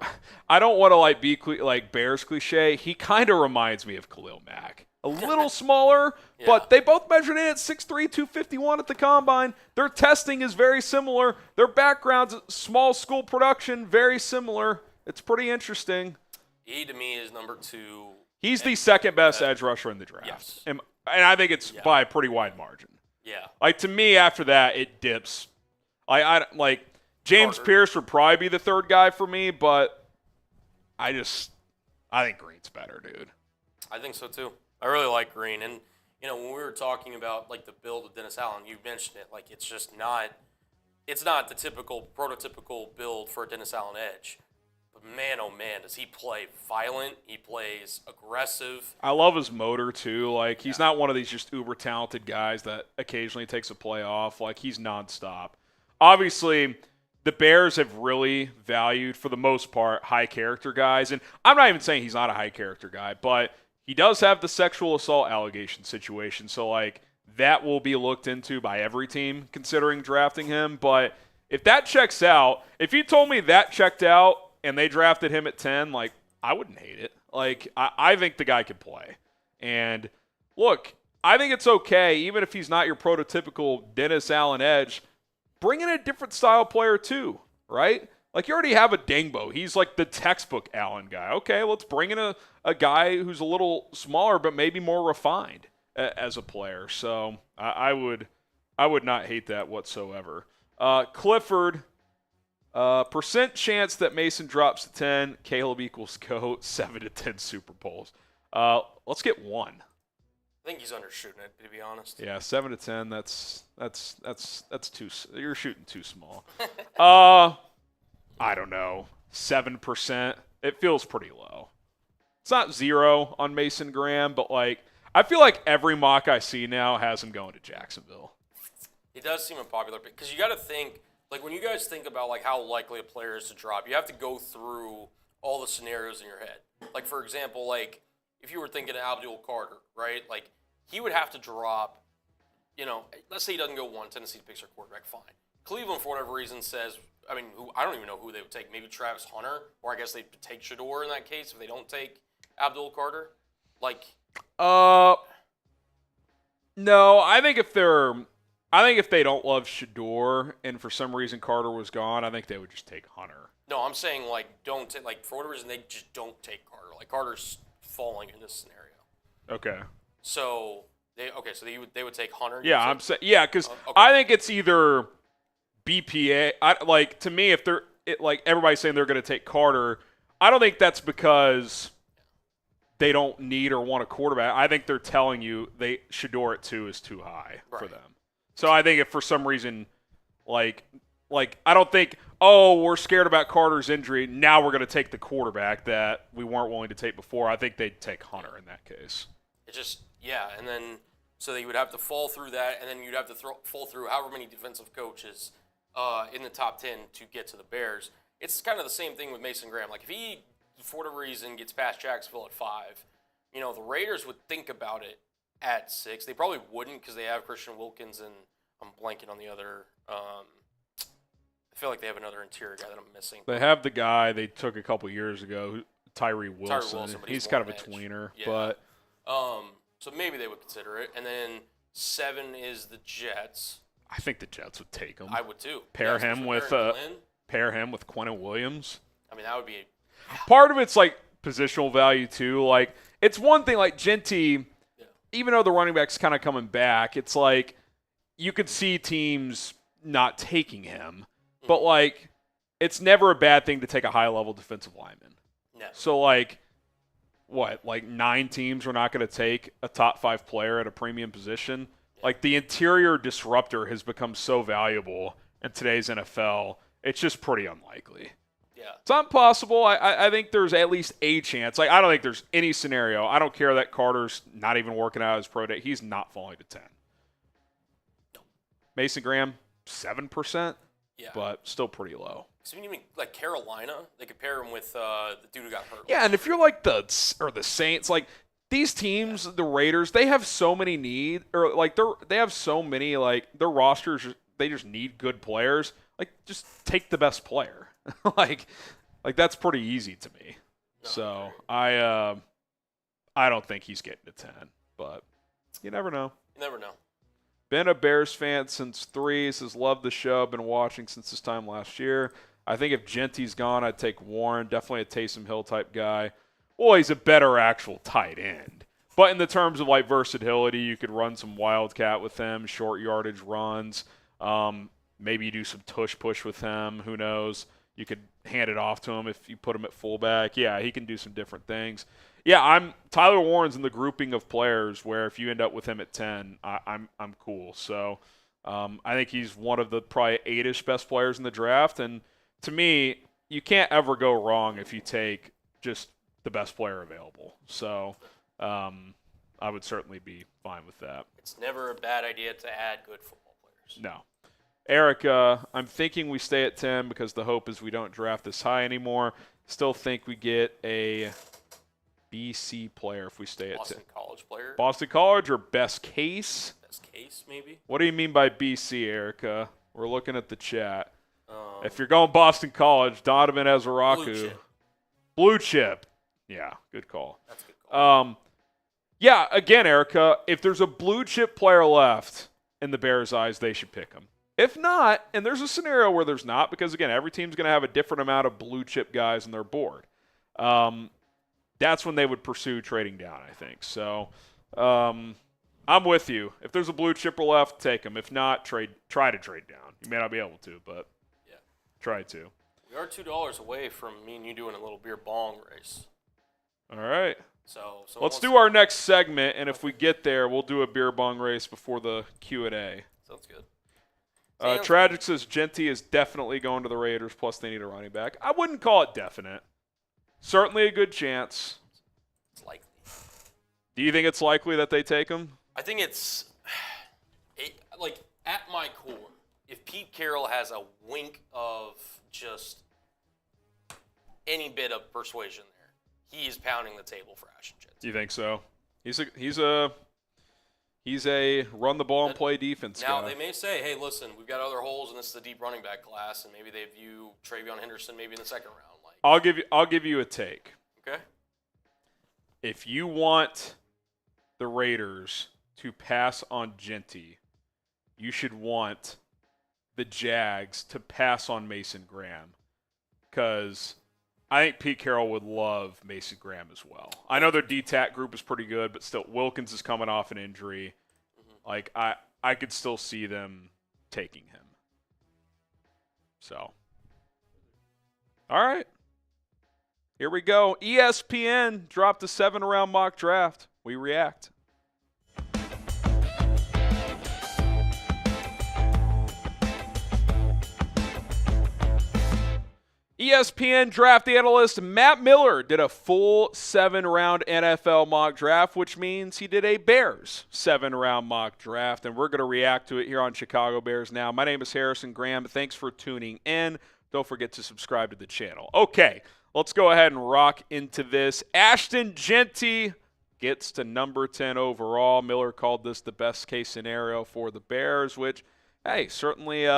I don't want to be like Bears cliche. He kind of reminds me of Khalil Mack. A little smaller, but they both measured in at 6'3", 251 at the combine. Their testing is very similar. Their backgrounds, small school production, very similar. It's pretty interesting. He, to me, is number 2. He's the second best edge rusher in the draft. Yes. And I think it's by a pretty wide margin. Yeah. Like, to me, after that, it dips. I James Carter. Pierce would probably be the third guy for me, but I think Green's better, dude. I think so, too. I really like Green. And, when we were talking about, like, the build of Dennis Allen, you mentioned it. Like, it's just not – it's not the typical, prototypical build for a Dennis Allen edge. But, man, oh, man, does he play violent. He plays aggressive. I love his motor, too. Like, he's not one of these just uber-talented guys that occasionally takes a play off. Like, he's nonstop. Obviously, the Bears have really valued, for the most part, high-character guys. And I'm not even saying he's not a high-character guy, but – he does have the sexual assault allegation situation, so, like, that will be looked into by every team considering drafting him. But if that checks out, if you told me that checked out and they drafted him at 10, like, I wouldn't hate it. Like, I think the guy could play. And, look, I think it's okay, even if he's not your prototypical Dennis Allen edge, bring in a different style player too, right? Like, you already have a Dangbo. He's like the textbook Allen guy. Okay, let's bring in a guy who's a little smaller but maybe more refined as a player. So I would not hate that whatsoever. Clifford, percent chance that Mason drops to 10. Kaleb equals GOAT, 7 to 10 Super Bowls. Let's get 1. I think he's undershooting it, to be honest. Yeah, 7 to 10. That's too. You're shooting too small. I don't know, 7%. It feels pretty low. It's not 0 on Mason Graham, but, like, I feel like every mock I see now has him going to Jacksonville. It does seem unpopular because you got to think, like, when you guys think about, like, how likely a player is to drop, you have to go through all the scenarios in your head. Like, for example, like, if you were thinking of Abdul Carter, right? Like, he would have to drop, let's say he doesn't go 1, Tennessee picks their quarterback, fine. Cleveland, for whatever reason, says, I don't even know who they would take. Maybe Travis Hunter, or I guess they'd take Shador in that case if they don't take Abdul Carter. Like, no, I think if they don't love Shador and for some reason Carter was gone, I think they would just take Hunter. No, I'm saying for whatever reason they just don't take Carter. Like, Carter's falling in this scenario. Okay. So they would take Hunter. Yeah, I'm saying because I think it's either BPA. To me, if everybody's saying they're going to take Carter, I don't think that's because they don't need or want a quarterback. I think they're telling you Shador at 2 is too high for them. So I think if for some reason, like I don't think, we're scared about Carter's injury, now we're going to take the quarterback that we weren't willing to take before. I think they'd take Hunter in that case. It just, and then so they would have to fall through that, and then you'd have to fall through however many defensive coaches in the top 10 to get to the Bears. It's kind of the same thing with Mason Graham. Like if he, for whatever reason, gets past Jacksonville at 5, the Raiders would think about it at 6. They probably wouldn't because they have Christian Wilkins and I'm blanking on the other. I feel like they have another interior guy that I'm missing. They have the guy they took a couple years ago, Tyree Wilson. He's kind of a tweener, but so maybe they would consider it. And then 7 is the Jets. I think the Jets would take him. I would too. Pair him with Quentin Williams. I mean, that would be part of it's like positional value too. Like it's one thing like Jeanty, even though the running back's kind of coming back, it's like you could see teams not taking him. But, like, it's never a bad thing to take a high-level defensive lineman. No. So, like, 9 teams are not going to take a top 5 player at a premium position? Yeah. Like, the interior disruptor has become so valuable in today's NFL, it's just pretty unlikely. Yeah. It's not possible. I think there's at least a chance. Like, I don't think there's any scenario. I don't care that Carter's not even working out his pro day. He's not falling to 10. No. Mason Graham, 7%. Yeah. But still pretty low. So even like Carolina, they could pair him with the dude who got hurt. Yeah, and if you're like the Saints, like these teams, the Raiders, they have so many need, or like they have so many like their rosters. They just need good players. Like just take the best player. like that's pretty easy to me. No, so I don't think he's getting to 10, but you never know. You never know. Been a Bears fan since 3. Says, love the show. Been watching since this time last year. I think if Jeanty's gone, I'd take Warren. Definitely a Taysom Hill type guy. Well, he's a better actual tight end. But in the terms of like versatility, you could run some wildcat with him, short yardage runs. Maybe you do some tush push with him. Who knows? You could hand it off to him if you put him at fullback. Yeah, he can do some different things. Yeah, Tyler Warren's in the grouping of players where if you end up with him at 10, I'm cool. So I think he's one of the probably 8-ish best players in the draft. And to me, you can't ever go wrong if you take just the best player available. So I would certainly be fine with that. It's never a bad idea to add good football players. No. Eric, I'm thinking we stay at 10 because the hope is we don't draft this high anymore. Still think we get a BC player if we stay at 10. Boston College player. Boston College or best case? Best case, maybe. What do you mean by BC, Erica? We're looking at the chat. If you're going Boston College, Donovan Ezeraku. Blue chip. Yeah, good call. That's a good call. Yeah, again, Erica, if there's a blue chip player left in the Bears' eyes, they should pick him. If not, and there's a scenario where there's not, because, again, every team's going to have a different amount of blue chip guys on their board. That's when they would pursue trading down, I think. So I'm with you. If there's a blue chipper left, take him. If not, try to trade down. You may not be able to, but try to. We are $2 away from me and you doing a little beer bong race. All right. So let's do our next segment, and if we get there, we'll do a beer bong race before the Q&A. Sounds good. Tragic says Jeanty is definitely going to the Raiders, plus they need a running back. I wouldn't call it definite. Certainly a good chance. It's likely. Do you think it's likely that they take him? I think it's like at my core, if Pete Carroll has a wink of just any bit of persuasion there, he is pounding the table for Ashton Jeanty. Do you think so? He's a run the ball and play defense now, guy. They may say, hey, listen, we've got other holes, and this is a deep running back class, and maybe they view Travion Henderson maybe in the second round. I'll give you a take. Okay. If you want the Raiders to pass on Jeanty, you should want the Jags to pass on Mason Graham, because I think Pete Carroll would love Mason Graham as well. I know their DTAC group is pretty good, but still, Wilkins is coming off an injury. Mm-hmm. Like, I could still see them taking him. So, all right. Here we go. ESPN dropped a 7-round mock draft. We react. ESPN draft analyst Matt Miller did a full 7-round NFL mock draft, which means he did a Bears 7-round mock draft, and we're going to react to it here on Chicago Bears Now. My name is Harrison Graham. Thanks for tuning in. Don't forget to subscribe to the channel. Okay, let's go ahead and rock into this. Ashton Jeanty gets to number 10 overall. Miller called this the best case scenario for the Bears, which, hey, certainly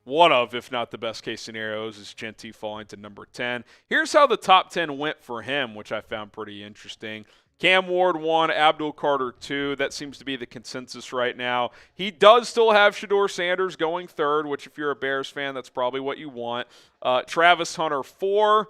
one of, if not the best case scenarios, is Jeanty falling to number 10. Here's how the top 10 went for him, which I found pretty interesting. Cam Ward 1, Abdul Carter 2. That seems to be the consensus right now. He does still have Shedeur Sanders going 3rd, which if you're a Bears fan, that's probably what you want. Travis Hunter 4.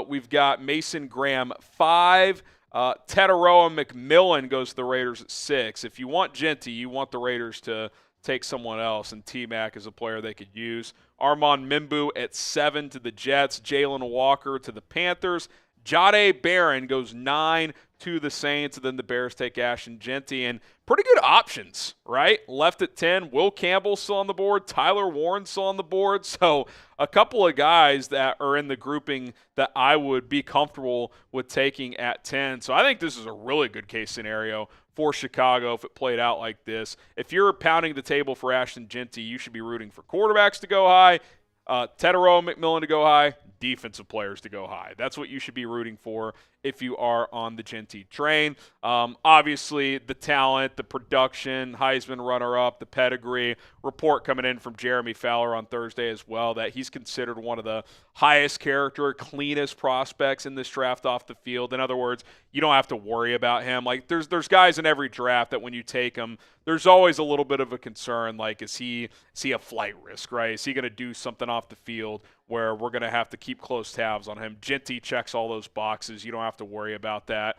We've got Mason Graham 5. Tetaroa McMillan goes to the Raiders at 6. If you want Jeanty, you want the Raiders to take someone else, and T-Mac is a player they could use. Armand Mimbu at 7 to the Jets. Jalen Walker to the Panthers. Jahdae Barron goes 9 to the Saints, and then the Bears take Ashton Jeanty. And pretty good options, right? Left at 10, Will Campbell still on the board. Tyler Warren still on the board. So a couple of guys that are in the grouping that I would be comfortable with taking at 10. So I think this is a really good case scenario for Chicago if it played out like this. If you're pounding the table for Ashton Jeanty, you should be rooting for quarterbacks to go high, Tetaroa McMillan to go high, defensive players to go high. That's what you should be rooting for if you are on the Jeanty train. Obviously, the talent, the production, Heisman runner-up, the pedigree. Report coming in from Jeremy Fowler on Thursday as well that he's considered one of the highest character, cleanest prospects in this draft off the field. In other words, you don't have to worry about him. Like there's guys in every draft that when you take them, there's always a little bit of a concern. Like, is he a flight risk, right? Is he going to do something off the field where we're going to have to keep close tabs on him? Jeanty checks all those boxes. You don't have to worry about that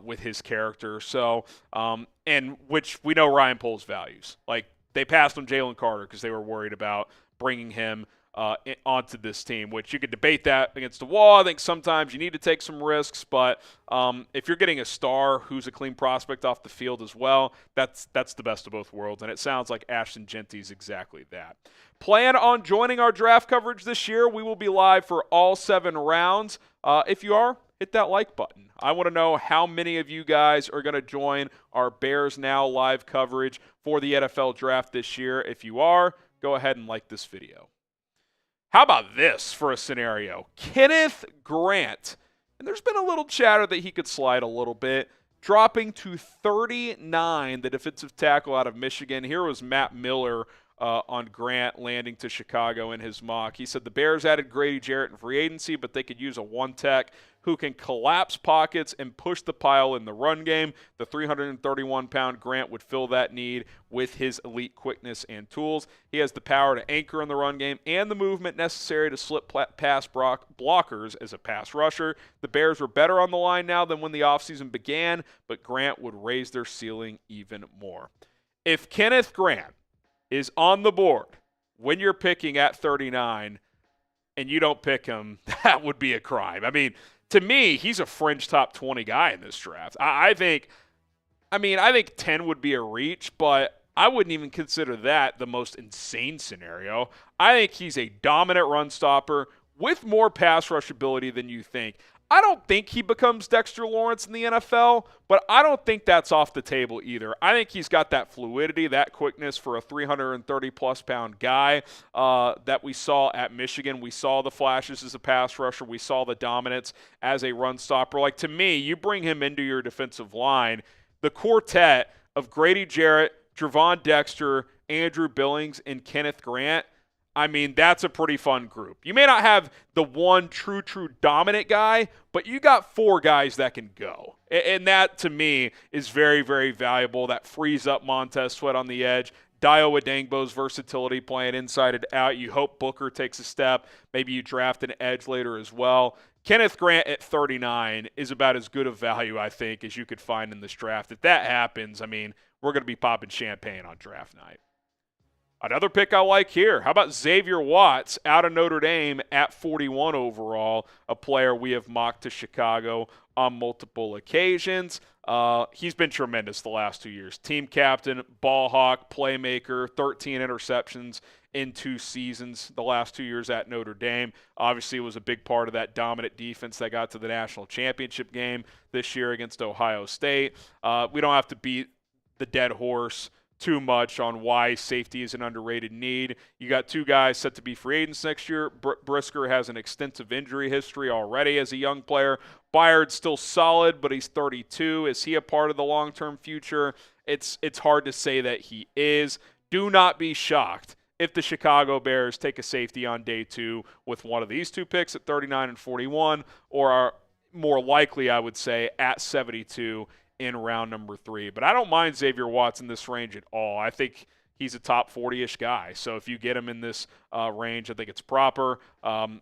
with his character. So, and which we know Ryan Poles values. Like, they passed on Jalen Carter because they were worried about bringing him onto this team, which you could debate that against the wall. I think sometimes you need to take some risks, but if you're getting a star who's a clean prospect off the field as well, that's the best of both worlds, and it sounds like Ashton Jeanty is exactly that. Plan on joining our draft coverage this year. We will be live for all 7 rounds. If you are, hit that like button. I want to know how many of you guys are going to join our Bears Now live coverage for the NFL draft this year. If you are, go ahead and like this video. How about this for a scenario? Kenneth Grant, and there's been a little chatter that he could slide a little bit, dropping to 39, the defensive tackle out of Michigan. Here was Matt Miller on Grant landing to Chicago in his mock. He said the Bears added Grady Jarrett in free agency, but they could use a one-tech who can collapse pockets and push the pile in the run game. The 331-pound Grant would fill that need with his elite quickness and tools. He has the power to anchor in the run game and the movement necessary to slip past blockers as a pass rusher. The Bears were better on the line now than when the offseason began, but Grant would raise their ceiling even more. If Kenneth Grant is on the board when you're picking at 39 and you don't pick him, that would be a crime. I mean, to me, he's a fringe top 20 guy in this draft. I think 10 would be a reach, but I wouldn't even consider that the most insane scenario. I think he's a dominant run stopper with more pass rush ability than you think. I don't think he becomes Dexter Lawrence in the NFL, but I don't think that's off the table either. I think he's got that fluidity, that quickness for a 330-plus pound guy that we saw at Michigan. We saw the flashes as a pass rusher. We saw the dominance as a run stopper. Like, to me, you bring him into your defensive line, the quartet of Grady Jarrett, Trevon Dexter, Andrew Billings, and Kenneth Grant, I mean, that's a pretty fun group. You may not have the one true dominant guy, but you got 4 guys that can go. And that, to me, is very, very valuable. That frees up Montez Sweat on the edge. Dio Adangbo's versatility playing inside and out. You hope Booker takes a step. Maybe you draft an edge later as well. Kenneth Grant at 39 is about as good of value, I think, as you could find in this draft. If that happens, I mean, we're going to be popping champagne on draft night. Another pick I like here. How about Xavier Watts out of Notre Dame at 41 overall, a player we have mocked to Chicago on multiple occasions. He's been tremendous the last 2 years. Team captain, ball hawk, playmaker, 13 interceptions in 2 seasons the last 2 years at Notre Dame. Obviously, it was a big part of that dominant defense that got to the national championship game this year against Ohio State. We don't have to beat the dead horse too much on why safety is an underrated need. You got 2 guys set to be free agents next year. Brisker has an extensive injury history already as a young player. Byard's still solid, but he's 32. Is he a part of the long-term future? It's hard to say that he is. Do not be shocked if the Chicago Bears take a safety on day 2 with one of these 2 picks at 39 and 41, or are more likely, I would say, at 72 in round number 3. But I don't mind Xavier Watts in this range at all. I think he's a top 40-ish guy. So if you get him in this range, I think it's proper.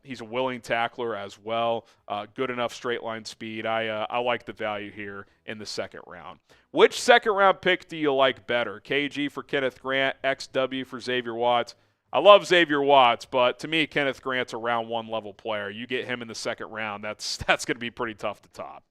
He's a willing tackler as well. Good enough straight line speed. I like the value here in the second round. Which second round pick do you like better? KG for Kenneth Grant, XW for Xavier Watts. I love Xavier Watts, but to me, Kenneth Grant's a round 1 level player. You get him in the second round, that's going to be pretty tough to top.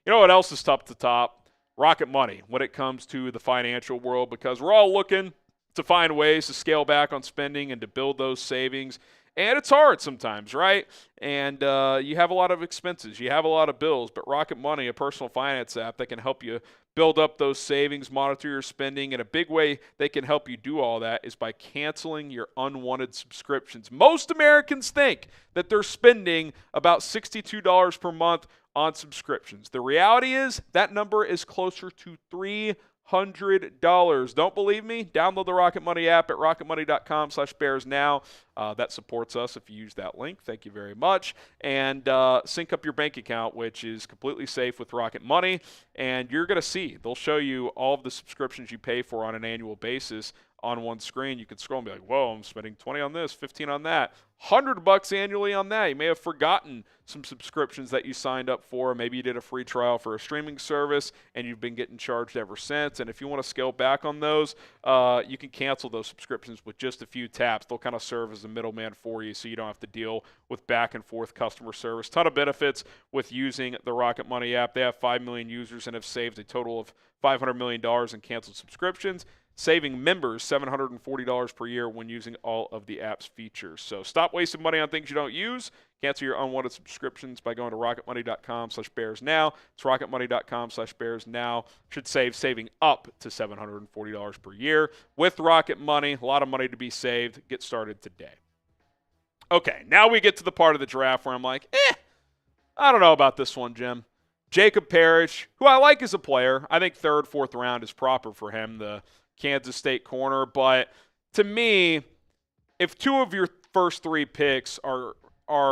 You know what else is tough to top? Rocket money when it comes to the financial world, because we're all looking to find ways to scale back on spending and to build those savings. And it's hard sometimes, right? And you have a lot of expenses. You have a lot of bills. But Rocket Money, a personal finance app that can help you build up those savings, monitor your spending. And a big way they can help you do all that is by canceling your unwanted subscriptions. Most Americans think that they're spending about $62 per month on subscriptions. The reality is that number is closer to $300. Don't believe me? Download the Rocket Money app at rocketmoney.com/bears now. That supports us if you use that link. Thank you very much. And sync up your bank account, which is completely safe with Rocket Money. And you're going to see, they'll show you all of the subscriptions you pay for on an annual basis on one screen. You can scroll and be like, whoa, I'm spending 20 on this, 15 on that, $100 annually on that. You may have forgotten some subscriptions that you signed up for. Maybe you did a free trial for a streaming service and you've been getting charged ever since. And if you want to scale back on those, you can cancel those subscriptions with just a few taps. They'll kind of serve as a middleman for you so you don't have to deal with back and forth customer service. Ton of benefits with using the Rocket Money app. They have 5 million users and have saved a total of $500 million in canceled subscriptions, saving members $740 per year when using all of the app's features. So stop wasting money on things you don't use. Cancel your unwanted subscriptions by going to rocketmoney.com/bears now. It's rocketmoney.com/bears now. Should saving up to $740 per year. With Rocket Money, a lot of money to be saved. Get started today. Okay, now we get to the part of the draft where I'm like, I don't know about this one, Jim. Jacob Parrish, who I like as a player. I think 3rd, 4th round is proper for him, the Kansas State corner. But to me, if 2 of your first 3 picks are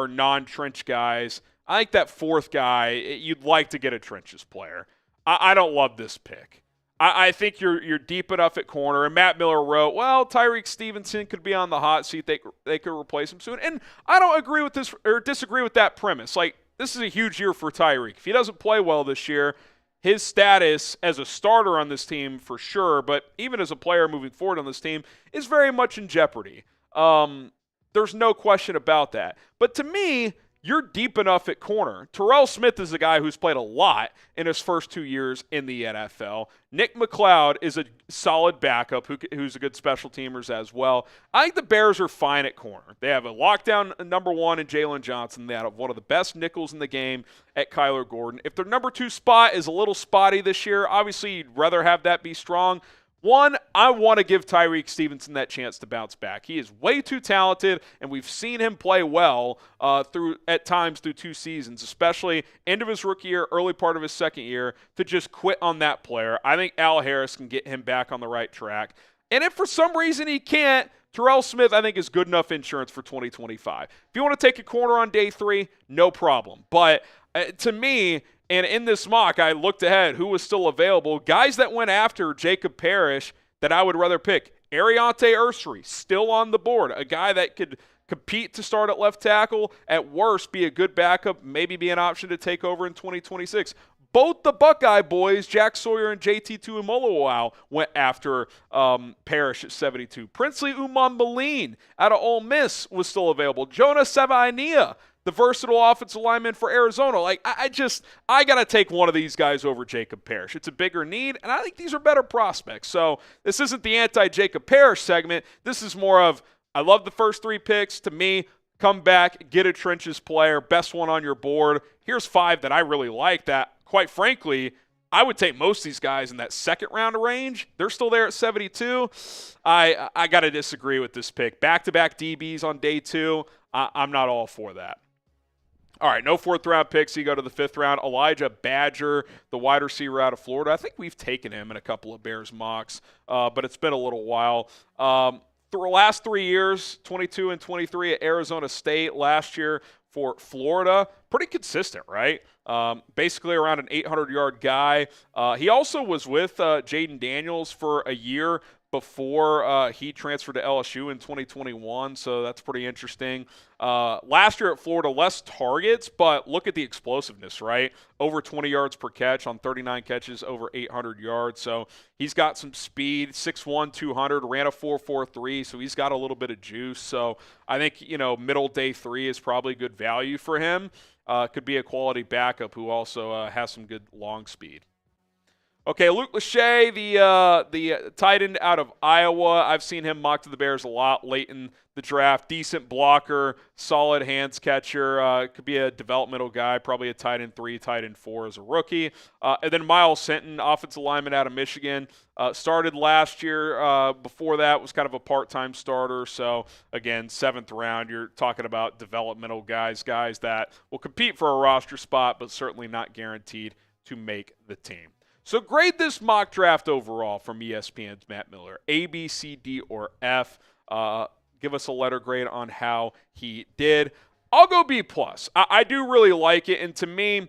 non-trench guys, I think that 4th guy, you'd like to get a trenches player. I don't love this pick. I think you're deep enough at corner. And Matt Miller wrote, well, Tyreek Stevenson could be on the hot seat. They could replace him soon. And I don't agree with this or disagree with that premise. Like, this is a huge year for Tyreek. If he doesn't play well this year, his status as a starter on this team for sure, but even as a player moving forward on this team, is very much in jeopardy. There's no question about that. But to me, you're deep enough at corner. Terrell Smith is a guy who's played a lot in his first 2 years in the NFL. Nick McLeod is a solid backup who's a good special teamers as well. I think the Bears are fine at corner. They have a lockdown number 1 in Jalen Johnson. They have one of the best nickels in the game at Kyler Gordon. If their number 2 spot is a little spotty this year, obviously you'd rather have that be strong. One, I want to give Tyreek Stevenson that chance to bounce back. He is way too talented, and we've seen him play well at times through 2 seasons, especially end of his rookie year, early part of his second year, to just quit on that player. I think Al Harris can get him back on the right track. And if for some reason he can't, Terrell Smith, I think, is good enough insurance for 2025. If you want to take a corner on day 3, no problem. But to me, and in this mock, I looked ahead who was still available. Guys that went after Jacob Parrish that I would rather pick. Ariante Ursary, still on the board. A guy that could compete to start at left tackle, at worst be a good backup, maybe be an option to take over in 2026. Both the Buckeye boys, Jack Sawyer and JT Tuimoloau, went after Parrish at 72. Princely Uman Maleen out of Ole Miss was still available. Jonah Savainia, the versatile offensive lineman for Arizona. Like, I got to take one of these guys over Jacob Parrish. It's a bigger need, and I think these are better prospects. So this isn't the anti-Jacob Parrish segment. This is more of, I love the first 3 picks. To me, come back, get a trenches player, best one on your board. Here's 5 that I really like that, quite frankly, I would take most of these guys in that second round range. They're still there at 72. I got to disagree with this pick. Back-to-back DBs on day 2. I'm not all for that. All right, no 4th-round picks. You go to the 5th round. Elijah Badger, the wide receiver out of Florida. I think we've taken him in a couple of Bears mocks, but it's been a little while. Through the last 3 years, 22 and 23 at Arizona State, last year for Florida, pretty consistent, right? Basically around an 800-yard guy. He also was with Jaden Daniels for a year before he transferred to LSU in 2021, so that's pretty interesting. Last year at Florida, less targets, but look at the explosiveness, right? Over 20 yards per catch on 39 catches, over 800 yards. So he's got some speed, 6'1", 200, ran a 4.43, so he's got a little bit of juice. So I think, middle day 3 is probably good value for him. Could be a quality backup who also has some good long speed. Okay, Luke Lachey, the tight end out of Iowa. I've seen him mocked to the Bears a lot late in the draft. Decent blocker, solid hands catcher. Could be a developmental guy, probably a tight end 3, tight end 4 as a rookie. And then Miles Sinton, offensive lineman out of Michigan. Started last year. Before that was kind of a part-time starter. So, again, 7th round, you're talking about developmental guys that will compete for a roster spot, but certainly not guaranteed to make the team. So grade this mock draft overall from ESPN's Matt Miller. A, B, C, D, or F. Give us a letter grade on how he did. I'll go B+. I do really like it, and to me,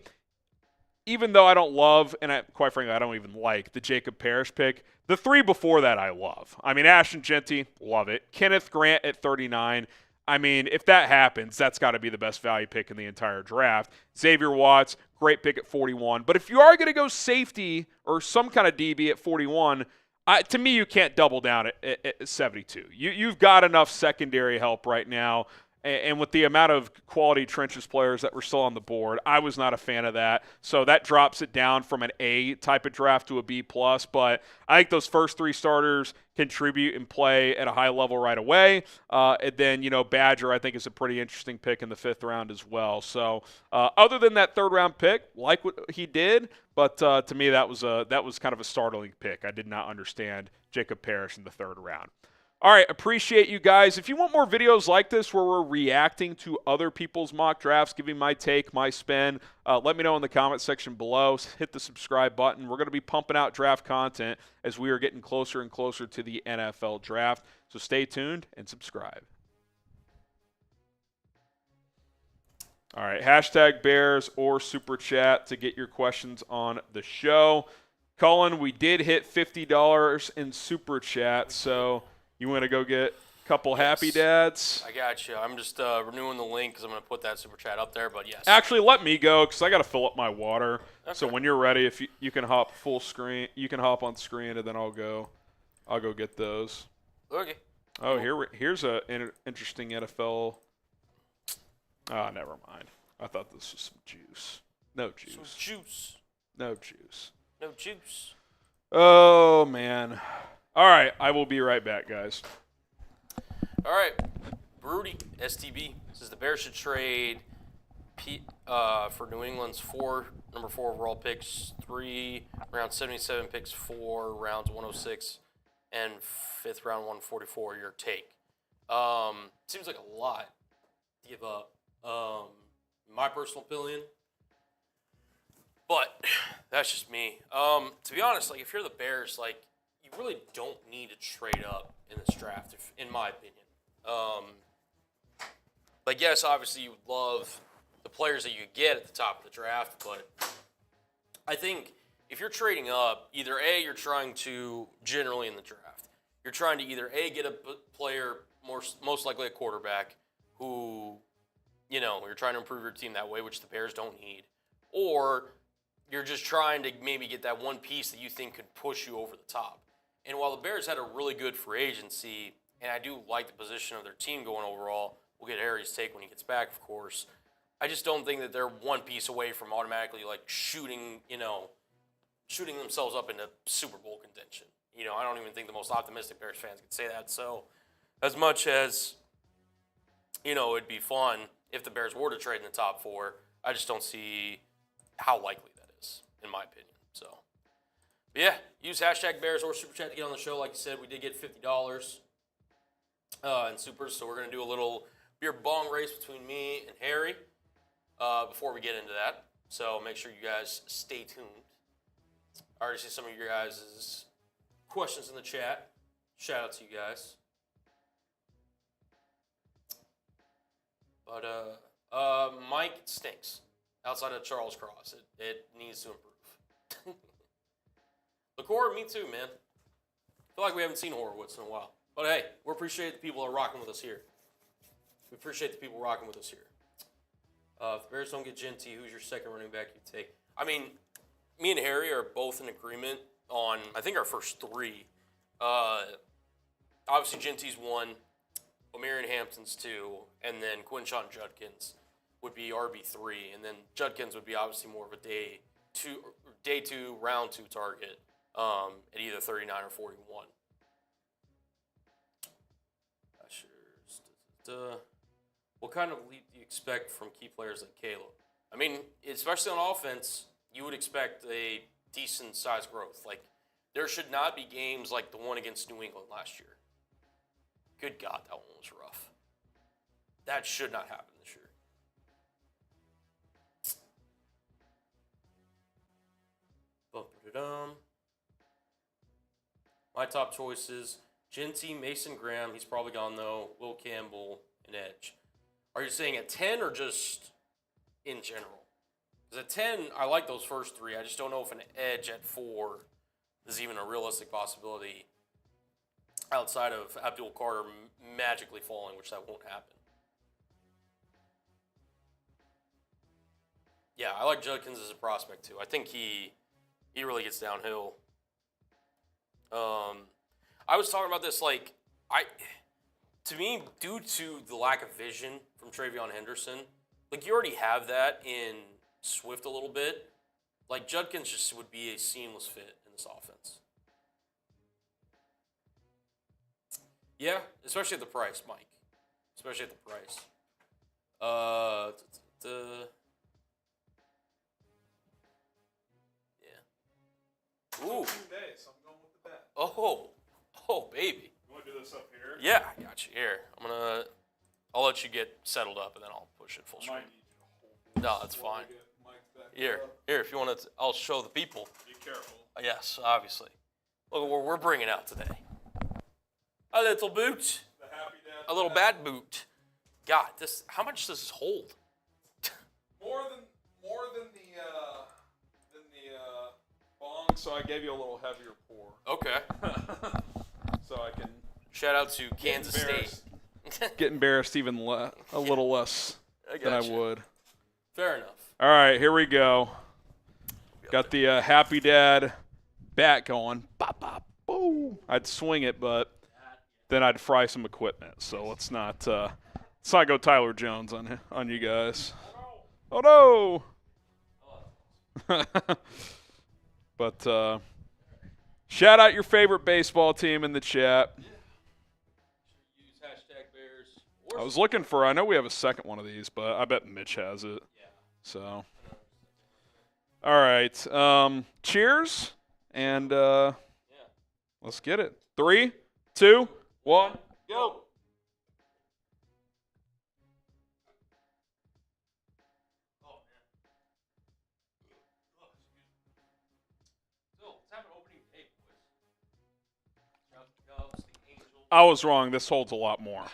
even though I don't love, and quite frankly, I don't even like the Jacob Parrish pick, the 3 before that I love. I mean, Ashton Jeanty, love it. Kenneth Grant at 39. I mean, if that happens, that's got to be the best value pick in the entire draft. Xavier Watts, great pick at 41. But if you are going to go safety or some kind of DB at 41, to me, you can't double down at 72. You've got enough secondary help right now. And with the amount of quality trenches players that were still on the board, I was not a fan of that. So that drops it down from an A type of draft to a B+. But I think those first 3 starters contribute and play at a high level right away. And then, Badger, I think, is a pretty interesting pick in the 5th round as well. So other than that 3rd round pick, like what he did, but to me that was kind of a startling pick. I did not understand Jacob Parrish in the 3rd round. All right, appreciate you guys. If you want more videos like this where we're reacting to other people's mock drafts, giving my take, my spin, let me know in the comment section below. Hit the subscribe button. We're going to be pumping out draft content as we are getting closer and closer to the NFL draft. So stay tuned and subscribe. All right, hashtag Bears or Super Chat to get your questions on the show. Cullen, we did hit $50 in Super Chat, so you want to go get a couple happy dads? I got you. I'm just renewing the link because I'm going to put that Super Chat up there, but yes. Actually, let me go because I got to fill up my water. Okay. So when you're ready, if you can hop full screen, you can hop on screen, and then I'll go get those. Okay. Oh, here's a interesting NFL. Never mind. I thought this was some juice. No juice. Some juice. No juice. No juice. Oh, man. All right, I will be right back, guys. All right, Broody, STB, says the Bears should trade for New England's number 4 overall picks, 3 round 77 picks, 4 rounds 106, and 5th round 144. Your take? Seems like a lot to give up. My personal opinion, but that's just me. To be honest, if you're the Bears, you really don't need to trade up in this draft, in my opinion. Yes, obviously you would love the players that you get at the top of the draft, but I think if you're trading up, either A, you're trying to, generally in the draft, you're trying to either A, get a player, most likely a quarterback, who, you're trying to improve your team that way, which the Bears don't need, or you're just trying to maybe get that one piece that you think could push you over the top. And while the Bears had a really good free agency, and I do like the position of their team going overall, we'll get Harry's take when he gets back, of course, I just don't think that they're one piece away from automatically like shooting themselves up into Super Bowl contention. I don't even think the most optimistic Bears fans could say that. So, as much as it'd be fun if the Bears were to trade in the top 4, I just don't see how likely that is, in my opinion. So, but yeah, use hashtag Bears or Super Chat to get on the show. Like you said, we did get $50 in Supers, so we're going to do a little beer bong race between me and Harry before we get into that. So make sure you guys stay tuned. I already see some of your guys' questions in the chat. Shout out to you guys. But Mike stinks. Outside of Charles Cross, it needs to improve. LaCour, me too, man. I feel like we haven't seen Horowitz in a while. But hey, we appreciate the people that are rocking with us here. We appreciate the people rocking with us here. If the Bears don't get Jeanty, who's your second running back you take? I mean, me and Harry are both in agreement on, I think, our first 3. Obviously, Jeanty's 1, O'Marion Hampton's 2, and then Quinshon Judkins would be RB3, and then Judkins would be obviously more of a day 2, round 2 target at either 39 or 41. What kind of leap do you expect from key players like Kaleb? I mean, especially on offense, you would expect a decent size growth. Like, there should not be games like the one against New England last year. Good God, that one was rough. That should not happen this year. My top choices: Jeanty, Mason Graham. He's probably gone though. Will Campbell and Edge. Are you saying at 10 or just in general? Because at 10, I like those first 3. I just don't know if an Edge at 4 is even a realistic possibility outside of Abdul Carter magically falling, which that won't happen. Yeah, I like Judkins as a prospect too. I think he really gets downhill. I was talking about this, to me, due to the lack of vision from Travion Henderson, you already have that in Swift a little bit. Judkins just would be a seamless fit in this offense. Yeah, especially at the price, Mike. Especially at the price. Yeah. Ooh. Days, I'm going with the bet. Oh, baby. You want to do this up here? Yeah, I got you. Here, I'll let you get settled up, and then I'll push it full screen. No, that's fine. Here, if you want to, I'll show the people. Be careful. Yes, obviously. Look at what we're bringing out today. A little boot. The Happy Dad. A little bad boot. God, how much does this hold? More than the bong, so I gave you a little heavier pour. Okay. So I can Shout out to Kansas State. get embarrassed even a little less than I would. Fair enough. All right, here we go. Got the Happy Dad bat going. Bop, bop, boom. I'd swing it, but then I'd fry some equipment. So let's not go Tyler Jones on you guys. Oh no! But shout out your favorite baseball team in the chat. Use hashtag Bears. I was looking for. I know we have a second one of these, but I bet Mitch has it. Yeah. So. All right. Cheers, and let's get it. 3, 2, 1, go. I was wrong. This holds a lot more.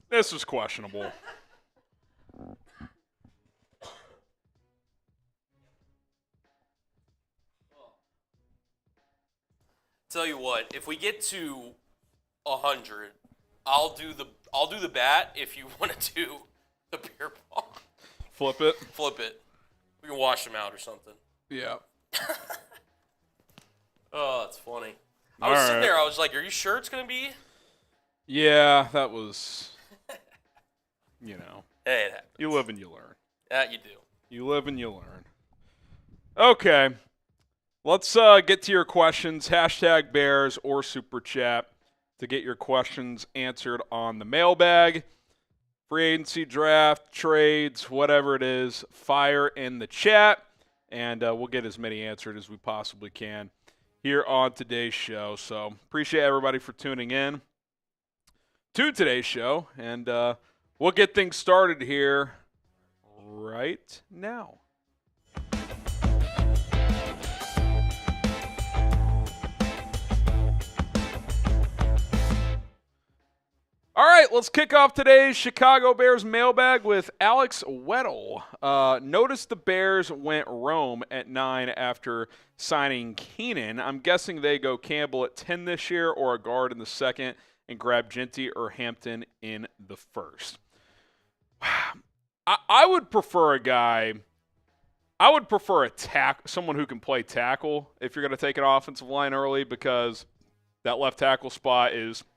This was questionable. Tell you what, if we get to 100, I'll do the bat if you want to do the beer pong. Flip it. Flip it. We can wash them out or something. Yeah. Oh, that's funny. I was sitting right. there. I was like, "Are you sure it's gonna be?" Yeah, that was, Hey, it happens. you live and you learn. You do. You live and you learn. Okay. Let's get to your questions. Hashtag Bears or Super Chat to get your questions answered on the mailbag. Free agency draft, trades, whatever it is, fire in the chat. And we'll get as many answered as we possibly can here on today's show. So appreciate everybody for tuning in to today's show. And we'll get things started here right now. All right, let's kick off today's Chicago Bears mailbag with Alex Weddle. Notice the Bears went Rome at 9 after signing Keenan. I'm guessing they go Campbell at 10 this year or a guard in the second and grab Jeanty or Hampton in the first. I would prefer a guy – I would prefer someone who can play tackle if you're going to take an offensive line early, because that left tackle spot is –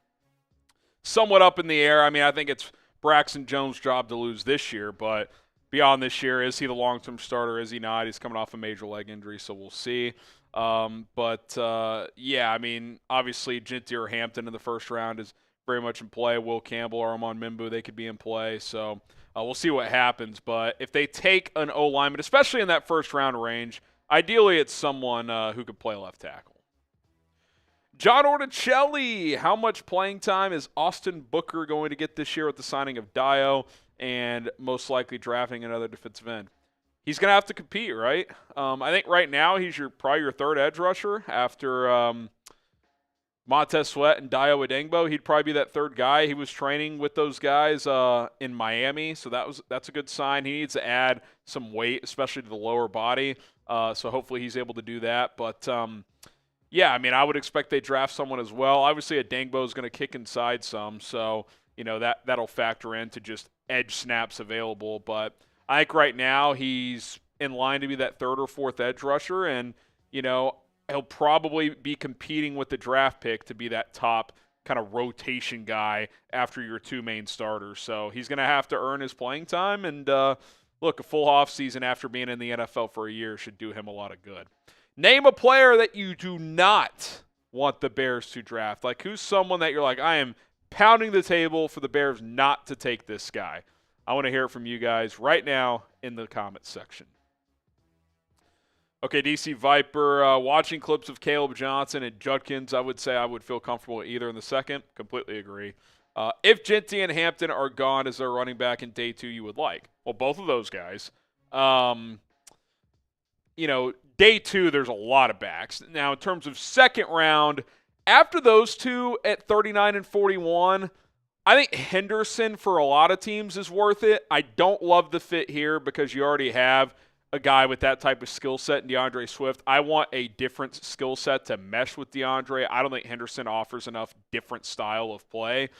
somewhat up in the air. I mean, I think it's Braxton Jones' job to lose this year, but beyond this year, is he the long-term starter? Is he not? He's coming off a major leg injury, so we'll see. Yeah, I mean, obviously Jeanty or Hampton in the first round is very much in play. Will Campbell or Armand Mimbu, they could be in play. So we'll see what happens. But if they take an O-lineman, especially in that first-round range, ideally it's someone who could play left tackle. John Orticelli, how much playing time is Austin Booker going to get this year with the signing of Dio and most likely drafting another defensive end? He's going to have to compete, right? I think right now he's probably your third edge rusher after Montez Sweat and Dio Adengbo. He'd probably be that third guy. He was training with those guys in Miami, so that's a good sign. He needs to add some weight, especially to the lower body, so hopefully he's able to do that. But yeah, I mean, I would expect they draft someone as well. Obviously, Adengbo is going to kick inside some, so that'll factor into just edge snaps available. But I think right now he's in line to be that third or fourth edge rusher, and he'll probably be competing with the draft pick to be that top kind of rotation guy after your two main starters. So he's going to have to earn his playing time, and look, a full offseason after being in the NFL for a year should do him a lot of good. Name a player that you do not want the Bears to draft. Like, who's someone that you're like, I am pounding the table for the Bears not to take this guy? I want to hear it from you guys right now in the comments section. Okay, DC Viper, watching clips of Kaleb Johnson and Judkins, I would say I would feel comfortable with either in the second. Completely agree. If Jeanty and Hampton are gone as their running back in day 2, you would like. Well, both of those guys. Day 2, there's a lot of backs. Now, in terms of second round, after those two at 39 and 41, I think Henderson for a lot of teams is worth it. I don't love the fit here because you already have a guy with that type of skill set in DeAndre Swift. I want a different skill set to mesh with DeAndre. I don't think Henderson offers enough different style of play.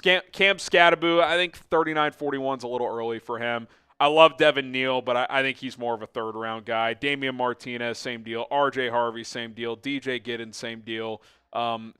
Cam Skattebo, I think 39-41 is a little early for him. I love Devin Neal, but I think he's more of a third-round guy. Damian Martinez, same deal. R.J. Harvey, same deal. DJ Giddens, same deal.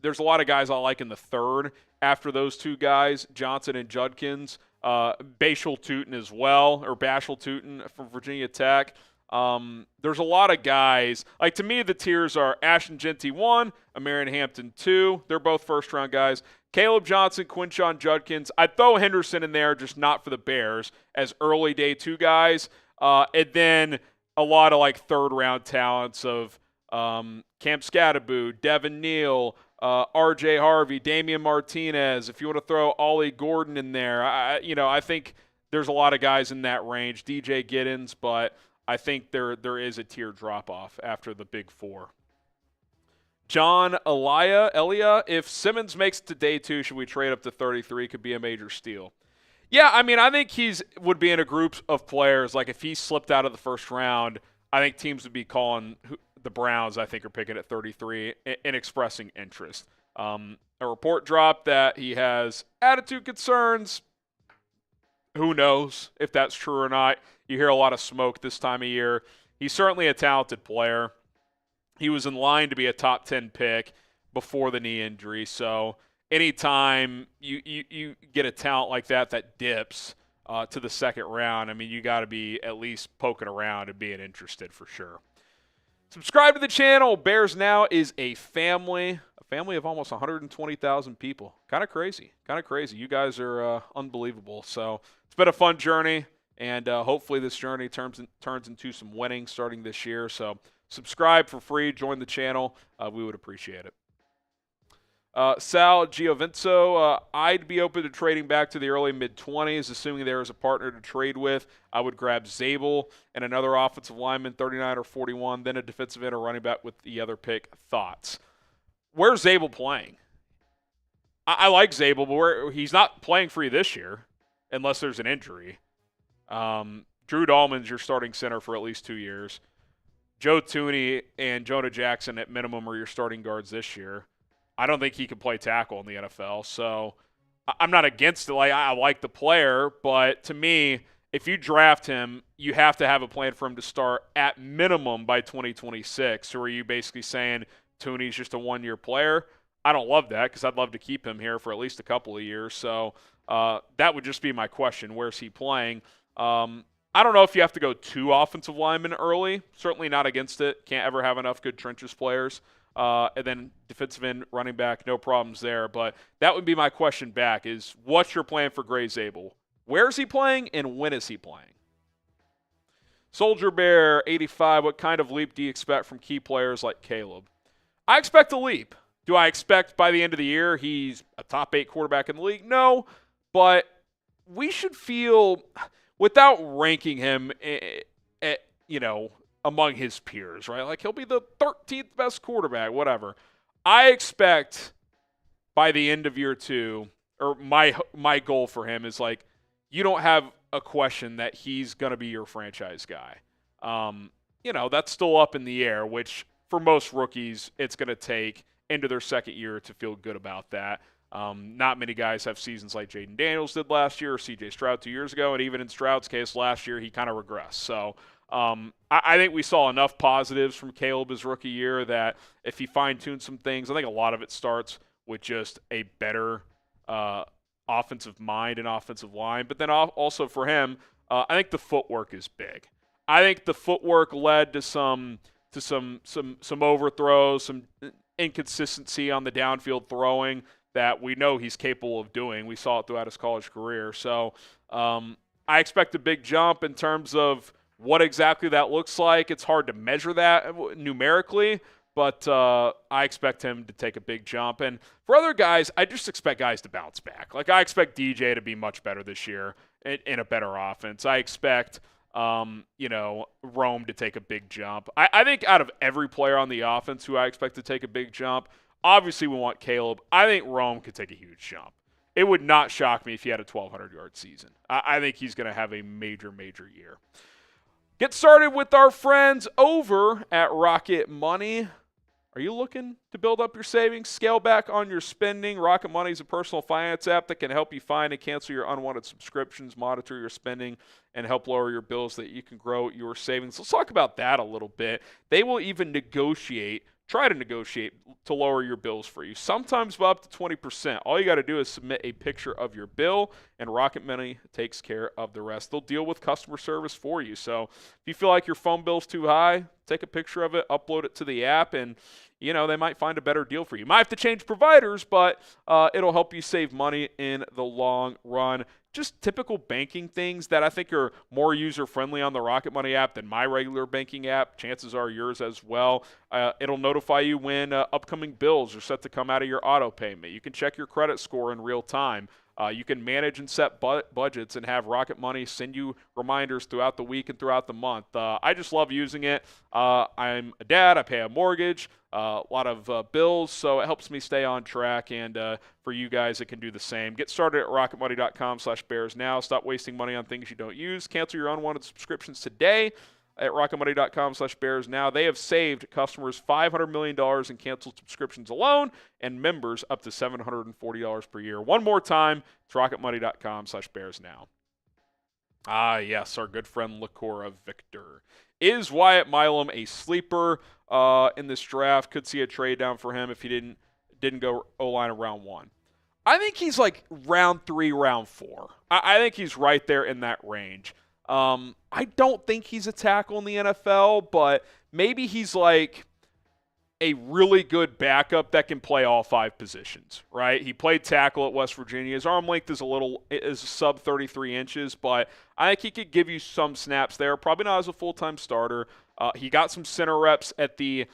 There's a lot of guys I like in the third after those two guys, Johnson and Judkins. Bashal Tootin as well, or Bashal Tootin from Virginia Tech. There's a lot of guys. Like, to me, the tiers are Ashton Jeanty 1, Amarian Hampton 2. They're both first-round guys. Kaleb Johnson, Quinshon Judkins. I'd throw Henderson in there, just not for the Bears, as early day 2 guys. And then a lot of, like, third-round talents of Cam Skattebo, Devin Neal, R.J. Harvey, Damian Martinez. If you want to throw Ollie Gordon in there, I think there's a lot of guys in that range. DJ Giddens, but I think there is a tier drop-off after the big 4. John Elia, if Simmons makes it to day 2, should we trade up to 33? Could be a major steal. Yeah, I mean, I think would be in a group of players. Like, if he slipped out of the first round, I think teams would be calling the Browns, I think, are picking at 33 and expressing interest. A report dropped that he has attitude concerns. Who knows if that's true or not? You hear a lot of smoke this time of year. He's certainly a talented player. he was in line to be a top 10 pick before the knee injury. So anytime you get a talent like that dips to the second round, I mean, you got to be at least poking around and being interested for sure. Subscribe to the channel. Bears Now is a family of almost 120,000 people. Kind of crazy. You guys are unbelievable. So it's been a fun journey, and hopefully this journey turns into some winning starting this year. So subscribe for free. Join the channel. We would appreciate it. Sal Giovinco, I'd be open to trading back to the early mid-20s, assuming there is a partner to trade with. I would grab Zabel and another offensive lineman, 39 or 41, then a defensive end or running back with the other pick. Thoughts? Where's Zabel playing? I like Zabel, but he's not playing for you this year unless there's an injury. Drew Dahlman's your starting center for at least 2 years. Joe Thuney and Jonah Jackson at minimum are your starting guards this year. I don't think he can play tackle in the NFL, so I'm not against it. Like, I like the player, but to me, if you draft him, you have to have a plan for him to start at minimum by 2026. Or are you basically saying Thuney's just a one-year player? I don't love that because I'd love to keep him here for at least a couple of years. So that would just be my question. Where's he playing? I don't know if you have to go 2 offensive linemen early. Certainly not against it. Can't ever have enough good trenches players. And then defensive end, running back, no problems there. But that would be my question back is, what's your plan for Gray Zabel? Where is he playing and when is he playing? Soldier Bear 85, what kind of leap do you expect from key players like Kaleb? I expect a leap. Do I expect by the end of the year he's a top 8 quarterback in the league? No, but we should feel, without ranking him, among his peers, right? Like, he'll be the 13th best quarterback, whatever. I expect by the end of year 2, or my goal for him is, like, you don't have a question that he's going to be your franchise guy. That's still up in the air, which for most rookies, it's going to take into their second year to feel good about that. Not many guys have seasons like Jaden Daniels did last year or C.J. Stroud 2 years ago, and even in Stroud's case last year, he kind of regressed. So I think we saw enough positives from Kaleb his rookie year that if he fine-tunes some things, I think a lot of it starts with just a better offensive mind and offensive line. But then also for him, I think the footwork is big. I think the footwork led to some overthrows, some inconsistency on the downfield throwing that we know he's capable of doing. We saw it throughout his college career. So I expect a big jump in terms of what exactly that looks like. It's hard to measure that numerically, but I expect him to take a big jump. And for other guys, I just expect guys to bounce back. Like, I expect DJ to be much better this year in a better offense. I expect, Rome to take a big jump. I think out of every player on the offense who I expect to take a big jump, obviously we want Kaleb. I think Rome could take a huge jump. It would not shock me if he had a 1,200-yard season. I think he's going to have a major, major year. Get started with our friends over at Rocket Money. Are you looking to build up your savings, scale back on your spending? Rocket Money is a personal finance app that can help you find and cancel your unwanted subscriptions, monitor your spending, and help lower your bills so that you can grow your savings. Let's talk about that a little bit. They will even try to negotiate to lower your bills for you, sometimes by up to 20%. All you got to do is submit a picture of your bill, and Rocket Money takes care of the rest. They'll deal with customer service for you. So if you feel like your phone bill's too high, take a picture of it, upload it to the app, and they might find a better deal for you. You might have to change providers, but it'll help you save money in the long run. Just typical banking things that I think are more user-friendly on the Rocket Money app than my regular banking app. Chances are yours as well. It'll notify you when upcoming bills are set to come out of your auto payment. You can check your credit score in real time. You can manage and set budgets and have Rocket Money send you reminders throughout the week and throughout the month. I just love using it. I'm a dad. I pay a mortgage, a lot of bills, so it helps me stay on track. And for you guys, it can do the same. Get started at rocketmoney.com/bears now. Stop wasting money on things you don't use. Cancel your unwanted subscriptions today at rocketmoney.com/bears now. They have saved customers $500 million in canceled subscriptions alone, and members up to $740 per year. One more time, it's rocketmoney.com/bears now. Ah, yes, our good friend Lacora Victor. Is Wyatt Milam a sleeper in this draft? Could see a trade down for him if he didn't go O-line in round 1. I think he's like round 3, round 4. I think he's right there in that range. I don't think he's a tackle in the NFL, but maybe he's like a really good backup that can play all 5 positions, right? He played tackle at West Virginia. His arm length is sub 33 inches, but I think he could give you some snaps there. Probably not as a full-time starter. He got some center reps at the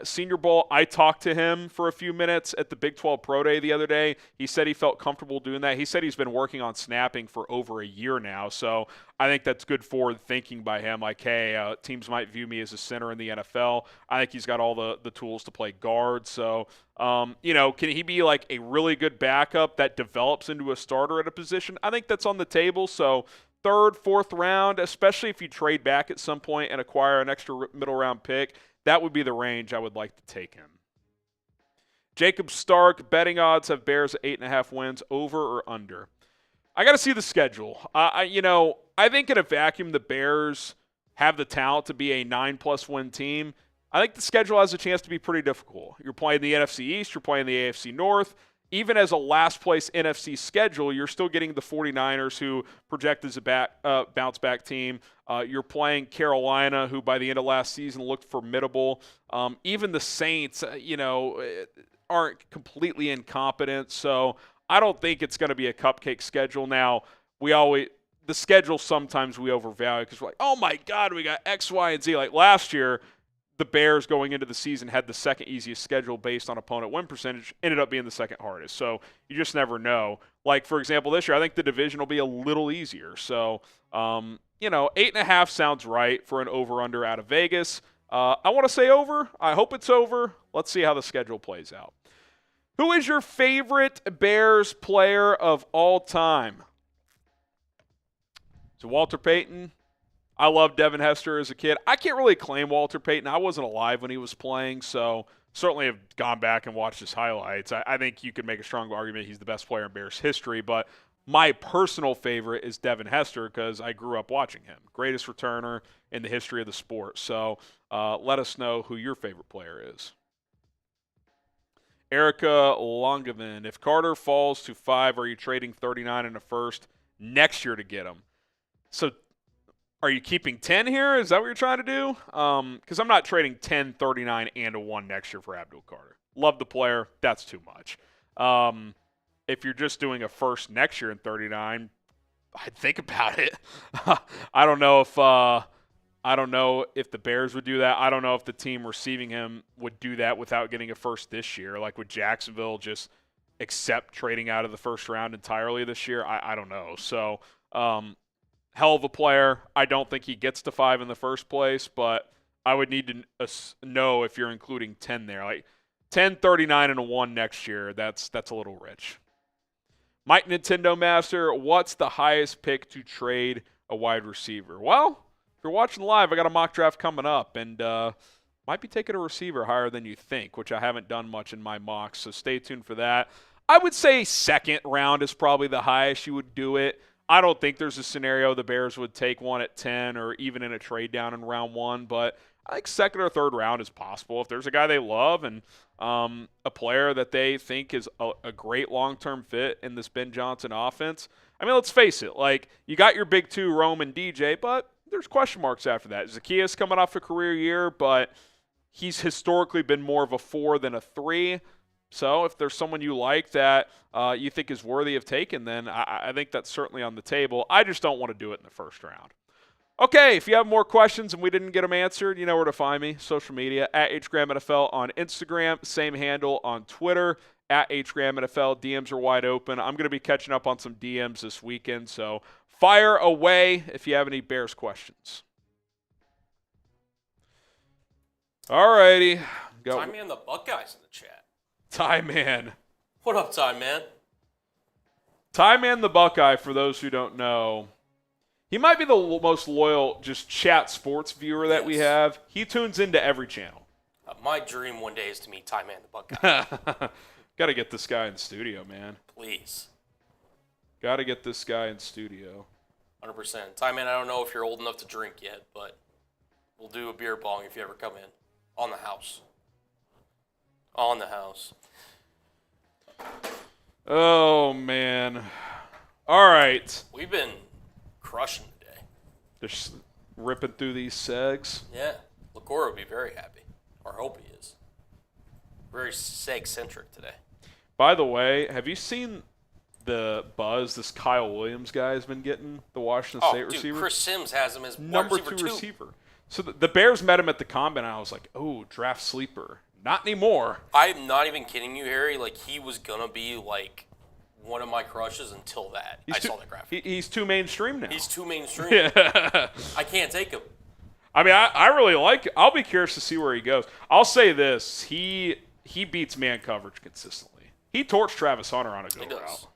Senior Bowl. I talked to him for a few minutes at the Big 12 Pro Day the other day. He said he felt comfortable doing that. He said he's been working on snapping for over a year now, so I think that's good forward thinking by him. Like, hey, teams might view me as a center in the NFL. I think he's got all the tools to play guard. So, can he be like a really good backup that develops into a starter at a position? I think that's on the table. So, 3rd, 4th round, especially if you trade back at some point and acquire an extra middle round pick, that would be the range I would like to take him. Jacob Stark, betting odds have Bears at 8.5 wins, over or under. I got to see the schedule. I think in a vacuum, the Bears have the talent to be a 9+ win team. I think the schedule has a chance to be pretty difficult. You're playing the NFC East, you're playing the AFC North. Even as a last-place NFC schedule, you're still getting the 49ers, who project as a bounce-back team. You're playing Carolina, who by the end of last season looked formidable. Even the Saints, aren't completely incompetent. So I don't think it's going to be a cupcake schedule. Now, the schedule sometimes we overvalue because we're like, oh, my God, we got X, Y, and Z. Like last year, the Bears going into the season had the second easiest schedule based on opponent win percentage, ended up being the second hardest. So you just never know. Like, for example, this year, I think the division will be a little easier. So, 8.5 sounds right for an over-under out of Vegas. I want to say over. I hope it's over. Let's see how the schedule plays out. Who is your favorite Bears player of all time? So Walter Payton. I loved Devin Hester as a kid. I can't really claim Walter Payton. I wasn't alive when he was playing, so certainly have gone back and watched his highlights. I think you could make a strong argument he's the best player in Bears history, but my personal favorite is Devin Hester because I grew up watching him. Greatest returner in the history of the sport. So let us know who your favorite player is. Erica Longavan, if Carter falls to 5, are you trading 39 and a first next year to get him? So are you keeping 10 here? Is that what you're trying to do? Because I'm not trading 10, 39, and a 1 next year for Abdul Carter. Love the player. That's too much. If you're just doing a first next year in 39, I'd think about it. I don't know if the Bears would do that. I don't know if the team receiving him would do that without getting a first this year. Like, would Jacksonville just accept trading out of the first round entirely this year? I don't know. So, hell of a player. I don't think he gets to 5 in the first place, but I would need to know if you're including 10 there. Like 10, 39, and a 1 next year, that's a little rich. Mike Nintendo Master, what's the highest pick to trade a wide receiver? Well, if you're watching live, I got a mock draft coming up, and might be taking a receiver higher than you think, which I haven't done much in my mocks, so stay tuned for that. I would say second round is probably the highest you would do it. I don't think there's a scenario the Bears would take one at 10 or even in a trade down in round 1, but I think second or third round is possible. If there's a guy they love and a player that they think is a great long-term fit in this Ben Johnson offense, I mean, let's face it. Like, you got your big 2, Rome and DJ, but there's question marks after that. Zacchaeus coming off a career year, but he's historically been more of a 4 than a 3. So if there's someone you like that you think is worthy of taking, then I think that's certainly on the table. I just don't want to do it in the first round. Okay, if you have more questions and we didn't get them answered, you know where to find me. Social media, at HGramNFL on Instagram, same handle on Twitter, at HGramNFL. DMs are wide open. I'm going to be catching up on some DMs this weekend, so fire away if you have any Bears questions. All righty. Time Man the Buckeyes in the chat. Ty Man. What up, Ty Man? Ty Man the Buckeye, for those who don't know, he might be the most loyal just chat sports viewer that we have. He tunes into every channel. My dream one day is to meet Ty Man the Buckeye. Got to get this guy in studio, man. Please. Got to get this guy in studio. 100%. Ty, man, I don't know if you're old enough to drink yet, but we'll do a beer bong if you ever come in. On the house. On the house. Oh, man. All right. We've been crushing today. Just ripping through these segs. Yeah. LaCour would be very happy. Or hope he is. Very seg-centric today. By the way, have you seen the buzz this Kyle Williams guy has been getting, the Washington State receiver? Chris Sims has him as number wide two receiver. So the Bears met him at the combine, and I was like, oh, draft sleeper. Not anymore. I'm not even kidding you, Harry. Like, he was going to be, like, one of my crushes until that. I saw that graphic. He's too mainstream now. He's too mainstream. Yeah. I can't take him. I mean, I really like it. I'll be curious to see where he goes. I'll say this. He beats man coverage consistently. He torched Travis Hunter on a go route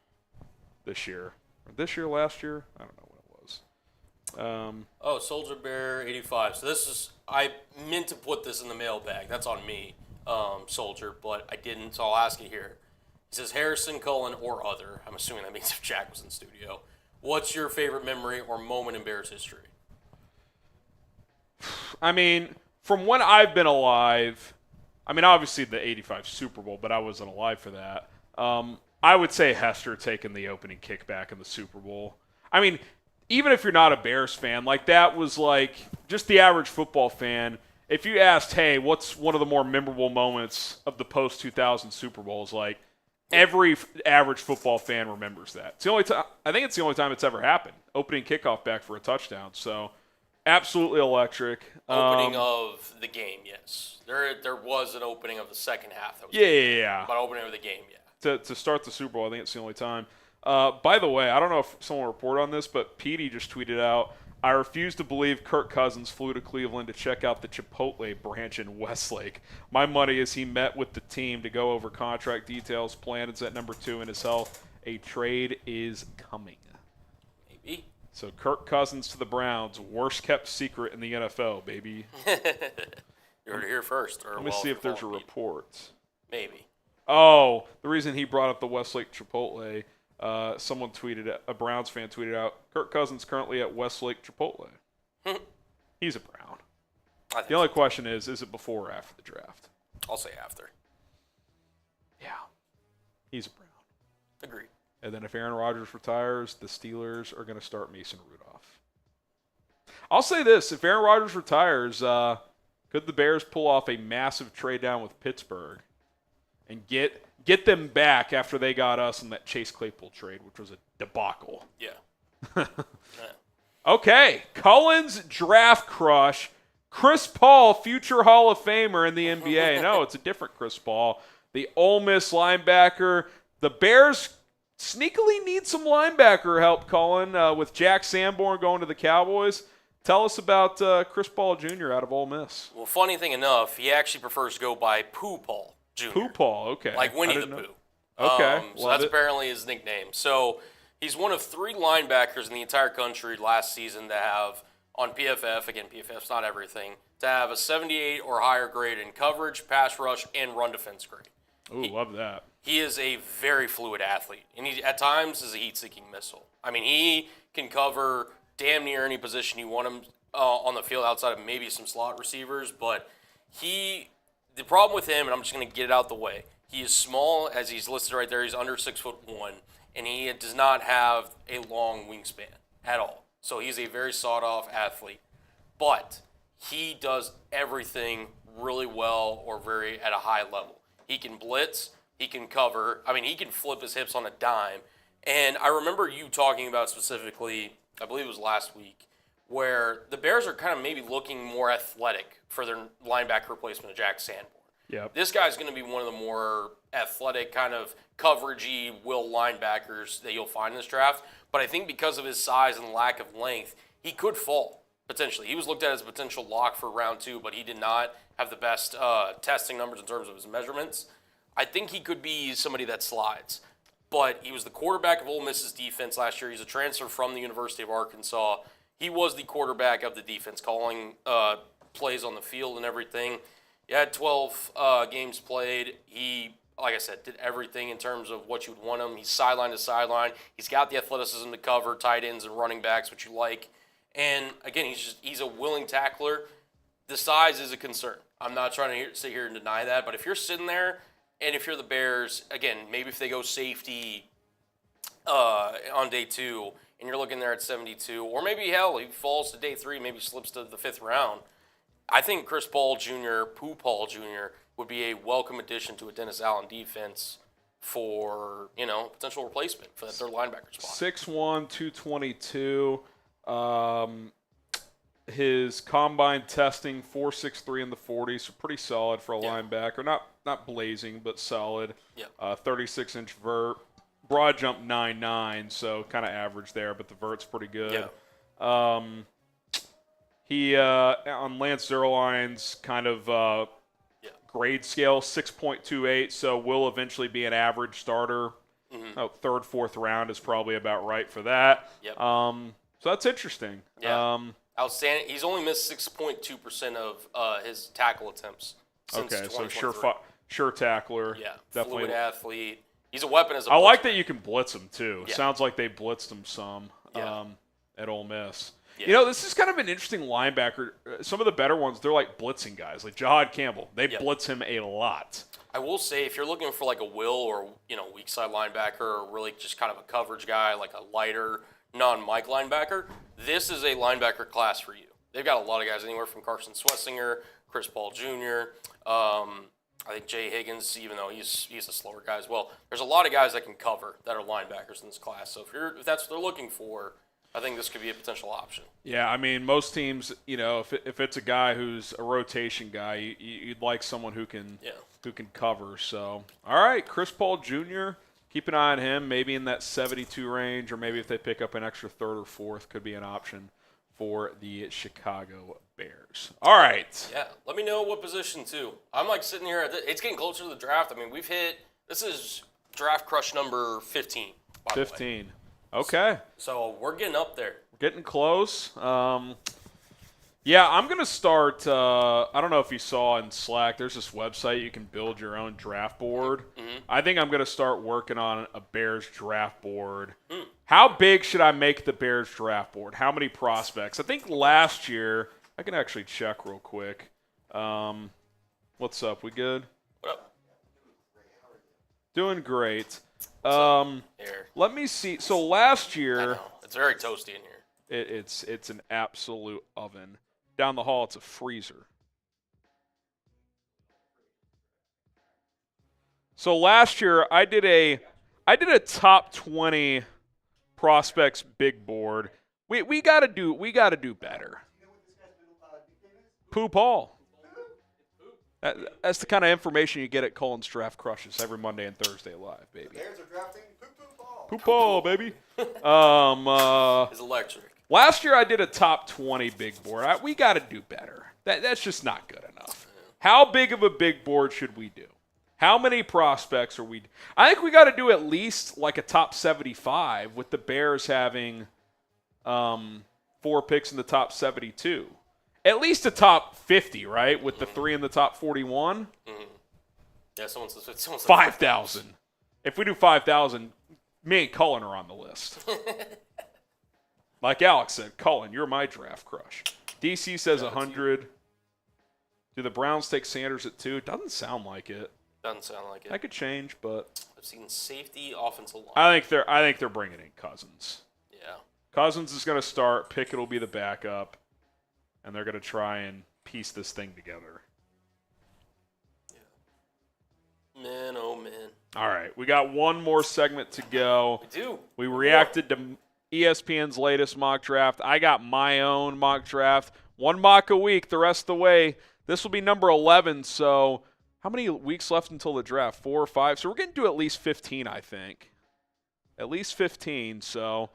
this year. Last year? I don't know what it was. Soldier Bear 85. So this is, I meant to put this in the mailbag. That's on me, Soldier, but I didn't, so I'll ask it here. He says, Harrison, Cullen, or other. I'm assuming that means if Jack was in studio. What's your favorite memory or moment in Bears history? I mean, from when I've been alive, I mean, obviously the 85 Super Bowl, but I wasn't alive for that. I would say Hester taking the opening kickback in the Super Bowl. I mean, even if you're not a Bears fan, like that was like just the average football fan. If you asked, hey, what's one of the more memorable moments of the post-2000 Super Bowls, like every average football fan remembers that. It's the only time. I think it's the only time it's ever happened. Opening kickoff back for a touchdown. So absolutely electric. Opening of the game, yes. There was an opening of the second half. That was Yeah. But opening of the game, yeah. To start the Super Bowl, I think it's the only time. By the way, I don't know if someone reported on this, but Petey just tweeted out, I refuse to believe Kirk Cousins flew to Cleveland to check out the Chipotle branch in Westlake. My money is he met with the team to go over contract details. Plan is at number 2 in his health. A trade is coming. Maybe. So Kirk Cousins to the Browns, worst kept secret in the NFL, baby. You heard it here first. Let me see if there's a report. Maybe. Oh, the reason he brought up the Westlake Chipotle, someone tweeted, a Browns fan tweeted out, Kirk Cousins currently at Westlake Chipotle. He's a Brown. The only question is it before or after the draft? I'll say after. Yeah. He's a Brown. Agreed. And then if Aaron Rodgers retires, the Steelers are going to start Mason Rudolph. I'll say this. If Aaron Rodgers retires, could the Bears pull off a massive trade down with Pittsburgh and get them back after they got us in that Chase Claypool trade, which was a debacle? Yeah. Okay. Cullen's draft crush, Chris Paul, future Hall of Famer in the NBA. No, it's a different Chris Paul. The Ole Miss linebacker. The Bears sneakily need some linebacker help, Cullen, with Jack Sanborn going to the Cowboys. Tell us about Chris Paul Jr. out of Ole Miss. Well, funny thing enough, he actually prefers to go by Pooh Paul Jr. Pooh Paul, okay. Like Winnie the Pooh. Okay. So that's apparently his nickname. So he's one of 3 linebackers in the entire country last season to have, on PFF, again, PFF's not everything, to have a 78 or higher grade in coverage, pass rush, and run defense grade. Ooh, love that. He is a very fluid athlete, and he at times is a heat-seeking missile. I mean, he can cover damn near any position you want him on the field outside of maybe some slot receivers, but the problem with him, and I'm just going to get it out the way, he is small, as he's listed right there, he's under 6'1", and he does not have a long wingspan at all. So he's a very sought-off athlete, but he does everything really well or very at a high level. He can blitz, he can cover, I mean, he can flip his hips on a dime, and I remember you talking about specifically, I believe it was last week, where the Bears are kind of maybe looking more athletic for their linebacker replacement of Jack Sanborn. Yep. This guy's going to be one of the more athletic, kind of coveragey will linebackers that you'll find in this draft. But I think because of his size and lack of length, he could fall, potentially. He was looked at as a potential lock for round 2, but he did not have the best testing numbers in terms of his measurements. I think he could be somebody that slides. But he was the quarterback of Ole Miss's defense last year. He's a transfer from the University of Arkansas. He was the quarterback of the defense, calling plays on the field and everything. He had 12 games played. He like I said, did everything in terms of what you'd want him. He's sideline to sideline. He's got the athleticism to cover tight ends and running backs, which you like. And again, he's a willing tackler. The size is a concern. I'm not trying to sit here and deny that, but if you're sitting there and if you're the Bears, again, maybe if they go safety on day 2 and you're looking there at 72, or maybe, hell, he falls to day 3, maybe slips to the 5th round, I think Chris Paul Jr., Paul Jr., would be a welcome addition to a Dennis Allen defense for, potential replacement for that third linebacker spot. 6'1", 222. His combine testing 4.63 in the 40, so pretty solid for a linebacker. Not blazing, but solid. 36-inch vert. Broad jump 9.9, so kind of average there, but the vert's pretty good. He on Lance Zierlein's kind of grade scale 6.28, so will eventually be an average starter. Third, fourth round is probably about right for that. So that's interesting. Outstanding. He's only missed 6.2% of his tackle attempts since 2023. So sure tackler. Definitely. Fluid athlete. He's a weapon as a I like that you can blitz him, too. Yeah. Sounds like they blitzed him some at Ole Miss. Yeah. This is kind of an interesting linebacker. Some of the better ones, they're like blitzing guys, like Jahad Campbell. They blitz him a lot. I will say, if you're looking for like a will or weak side linebacker, or really just kind of a coverage guy, like a lighter non-Mike linebacker, this is a linebacker class for you. They've got a lot of guys, anywhere from Carson Swessinger, Chris Paul Jr., I think Jay Higgins, even though he's a slower guy as well. There's a lot of guys that can cover that are linebackers in this class. So if that's what they're looking for, I think this could be a potential option. Yeah, I mean, most teams, if it's a guy who's a rotation guy, you'd like someone who can cover. So, all right, Chris Paul Jr., keep an eye on him, maybe in that 72 range, or maybe if they pick up an extra third or fourth, could be an option for the Chicago Bears. All right. Yeah, let me know what position, too. I'm like sitting here. It's getting closer to the draft. I mean, this is draft crush number 15, by 15. Okay. So we're getting up there. We're getting close. I'm going to start, I don't know if you saw in Slack, there's this website you can build your own draft board. I think I'm going to start working on a Bears draft board. How big should I make the Bears draft board? How many prospects? I think last year, I can actually check real quick. What's up? We good? What up? Doing great. Here. Let me see. So last I year, know. It's very toasty in here. it's an absolute oven. Down the hall, it's a freezer. So last year, I did a top 20 prospects big board. We gotta do better. Paul. That's the kind of information you get at Colin's Draft Crushes every Monday and Thursday live, baby. The Bears are drafting Paul. Paul, baby. It's electric. Last year I did a top 20 big board. We got to do better. That's just not good enough. How big of a big board should we do? How many prospects are we? I think we got to do at least like a top 75 with the Bears having 4 picks in the top 72. At least a top 50, right? With the 3 in the top 41. Yeah, someone said 5,000. If we do 5,000, me and Cullen are on the list. Like Alex said, Cullen, you're my draft crush. DC says 100. Do the Browns take Sanders at 2? Doesn't sound like it. Doesn't sound like it. That could change, but I've seen safety, offensive line. I think they're bringing in Cousins. Yeah. Cousins is going to start. Pickett will be the backup, and they're going to try and piece this thing together. Yeah. Man, oh man. All right, we got one more segment to go. We do. We reacted to ESPN's latest mock draft. I got my own mock draft. One mock a week, the rest of the way. This will be number 11, so how many weeks left until the draft? 4 or 5? So we're going to do at least 15, I think. At least 15, so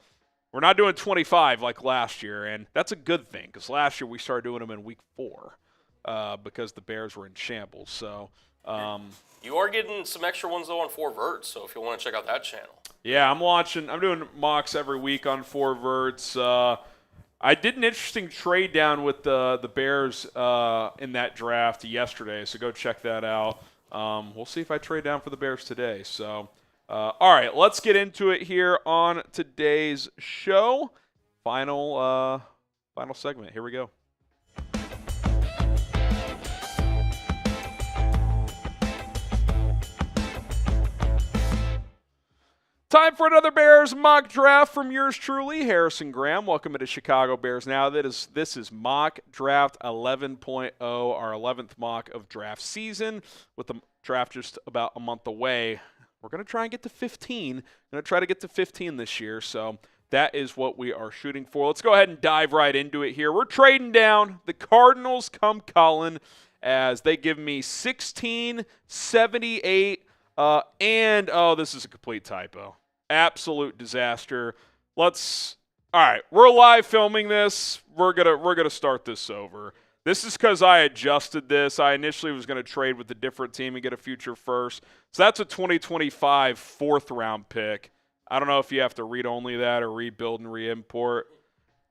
we're not doing 25 like last year, and that's a good thing because last year we started doing them in week 4 because the Bears were in shambles. So you are getting some extra ones, though, on 4 Verts, so if you want to check out that channel. Yeah, I'm doing mocks every week on 4 Verts. I did an interesting trade down with the Bears in that draft yesterday, so go check that out. We'll see if I trade down for the Bears today. So, all right, let's get into it here on today's show. Final segment. Here we go. Time for another Bears mock draft from yours truly, Harrison Graham. Welcome to Chicago Bears Now. This is mock draft 11.0, our 11th mock of draft season, with the draft just about a month away. We're going to try and get to 15. Going to try to get to 15 this year, so that is what we are shooting for. Let's go ahead and dive right into it here. We're trading down. The Cardinals come calling as they give me 16, 78, and this is a complete typo. Absolute disaster. All right, we're live filming this. We're gonna start this over. This is because I adjusted this. I initially was going to trade with a different team and get a future first. So that's a 2025 4th-round pick. I don't know if you have to read only that or rebuild and re-import.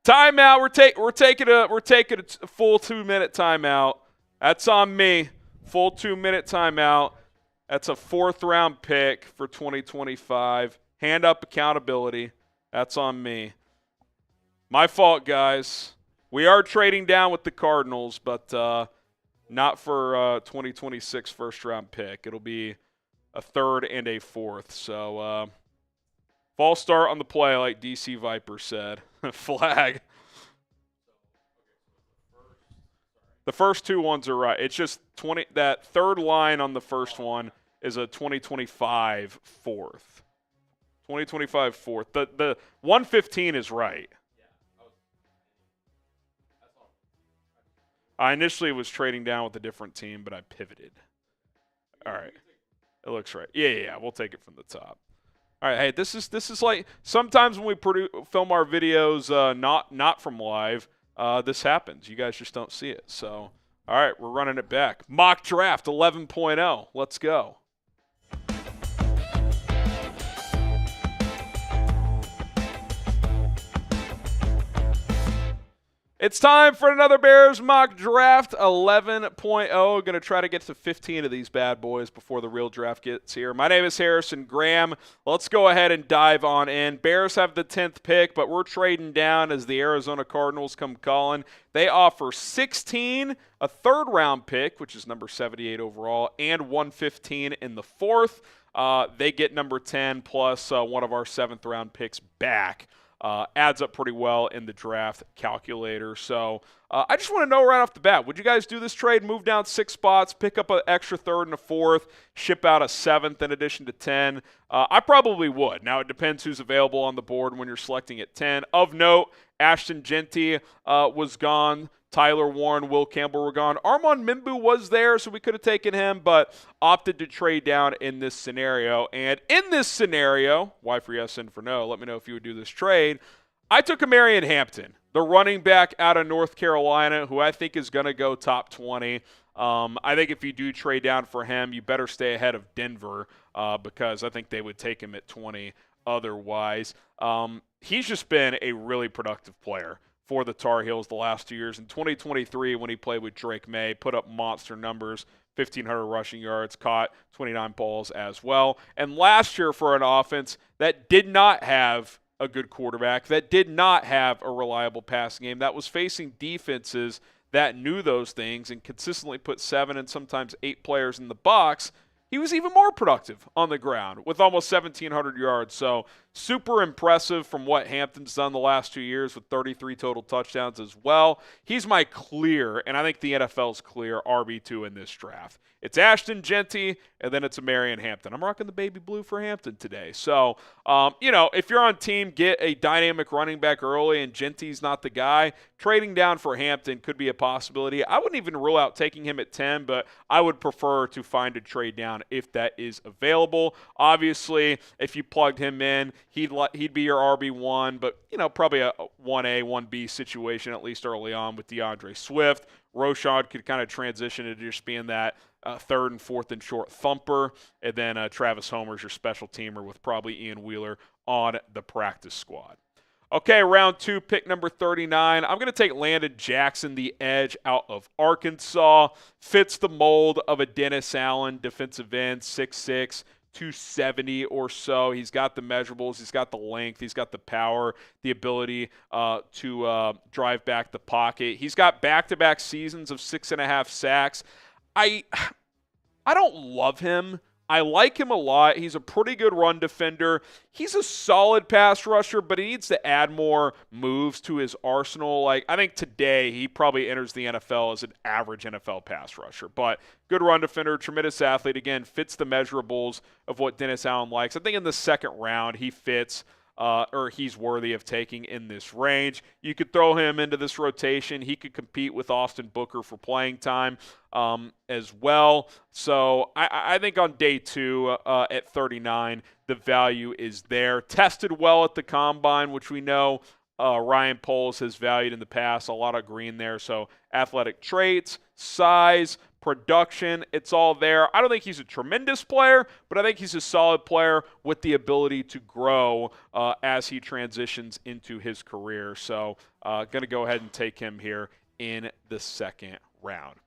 Timeout. We're taking a full 2-minute timeout. That's on me. Full 2-minute timeout. That's a 4th-round pick for 2025. Hand up accountability. That's on me. My fault, guys. We are trading down with the Cardinals, but not for 2026 first-round pick. It'll be a 3rd and a 4th. So, false start on the play, like DC Viper said. Flag. The first 2 ones are right. It's just that 3rd line on the first one is a 2025 4th. 2025 4th. The 115 is right. I initially was trading down with a different team, but I pivoted. All right. It looks right. Yeah. We'll take it from the top. All right. Hey, this is like sometimes when we film our videos not from live, this happens. You guys just don't see it. So, all right, we're running it back. Mock draft 11.0. Let's go. It's time for another Bears mock draft 11.0. Going to try to get to 15 of these bad boys before the real draft gets here. My name is Harrison Graham. Let's go ahead and dive on in. Bears have the 10th pick, but we're trading down as the Arizona Cardinals come calling. They offer 16, a 3rd-round pick, which is number 78 overall, and 115 in the 4th. They get number 10 plus one of our 7th-round picks back. Adds up pretty well in the draft calculator. So I just want to know right off the bat, would you guys do this trade, move down 6 spots, pick up an extra 3rd and a 4th, ship out a 7th in addition to 10? I probably would. Now, it depends who's available on the board when you're selecting at 10. Of note, Ashton Jeanty was gone. Tyler Warren, Will Campbell were gone. Armand Mimbu was there, so we could have taken him, but opted to trade down in this scenario. And in this scenario, Y for yes, N for no, let me know if you would do this trade. I took a Marion Hampton, the running back out of North Carolina, who I think is going to go top 20. I think if you do trade down for him, you better stay ahead of Denver because I think they would take him at 20 otherwise. He's just been a really productive player for the Tar Heels the last 2 years. In 2023, when he played with Drake May, put up monster numbers, 1,500 rushing yards, caught 29 balls as well. And last year for an offense that did not have a good quarterback, that did not have a reliable passing game, that was facing defenses that knew those things and consistently put 7 and sometimes 8 players in the box, he was even more productive on the ground with almost 1,700 yards. So super impressive from what Hampton's done the last 2 years with 33 total touchdowns as well. He's my clear, and I think the NFL's clear, RB2 in this draft. It's Ashton Jeanty, and then it's a Marion Hampton. I'm rocking the baby blue for Hampton today. So, if you're on team, get a dynamic running back early, and Jeanty's not the guy. Trading down for Hampton could be a possibility. I wouldn't even rule out taking him at 10, but I would prefer to find a trade down if that is available. Obviously, if you plugged him in, he'd be your RB1, but, probably a 1A, 1B situation, at least early on with DeAndre Swift. Roschon could kind of transition into just being that 3rd and 4th and short thumper. And then Travis Homer's your special teamer with probably Ian Wheeler on the practice squad. Okay, round 2, pick number 39. I'm going to take Landon Jackson, the edge out of Arkansas. Fits the mold of a Dennis Allen defensive end, 6'6", 270 or so. He's got the measurables. He's got the length. He's got the power, the ability to drive back the pocket. He's got back-to-back seasons of 6.5 sacks. I don't love him. I like him a lot. He's a pretty good run defender. He's a solid pass rusher, but he needs to add more moves to his arsenal. Like, I think today he probably enters the NFL as an average NFL pass rusher. But good run defender, tremendous athlete. Again, fits the measurables of what Dennis Allen likes. I think in the second round he fits or he's worthy of taking in this range. You could throw him into this rotation. He could compete with Austin Booker for playing time as well. So I think on day 2 at 39, the value is there. Tested well at the combine, which we know Ryan Poles has valued in the past. A lot of green there. So athletic traits, size, production, it's all there. I don't think he's a tremendous player, but I think he's a solid player with the ability to grow as he transitions into his career. So going to go ahead and take him here in the second round.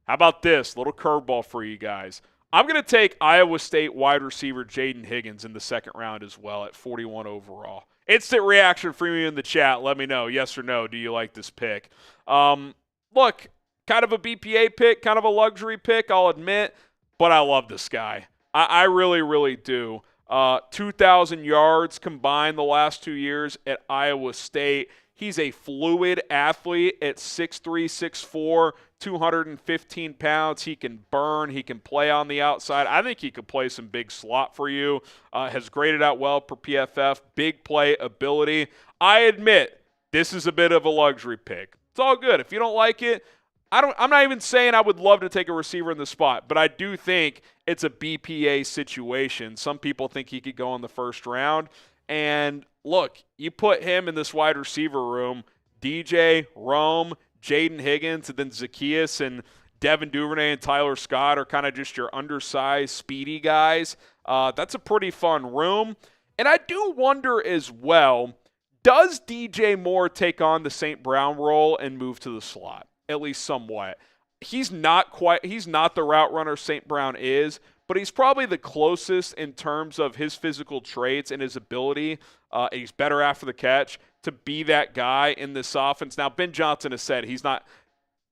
How about this? Little curveball for you guys. I'm going to take Iowa State wide receiver Jaden Higgins in the second round as well at 41 overall. Instant reaction from you in the chat. Let me know, yes or no, do you like this pick? Look, kind of a BPA pick, kind of a luxury pick, I'll admit, but I love this guy. I really, really do. 2,000 yards combined the last 2 years at Iowa State. He's a fluid athlete at 6'3", 6'4", 215 pounds. He can burn. He can play on the outside. I think he could play some big slot for you. Has graded out well per PFF. Big play ability. I admit, this is a bit of a luxury pick. It's all good. If you don't like it, I'm not even saying I would love to take a receiver in the spot, but I do think it's a BPA situation. Some people think he could go in the first round. And look, you put him in this wide receiver room, DJ, Rome, Jaden Higgins, and then Zacchaeus and Devin Duvernay and Tyler Scott are kind of just your undersized, speedy guys. That's a pretty fun room. And I do wonder as well, does DJ Moore take on the St. Brown role and move to the slot? At least somewhat. He's not the route runner St. Brown is, but he's probably the closest in terms of his physical traits and his ability. He's better after the catch to be that guy in this offense. Now, Ben Johnson has said he's not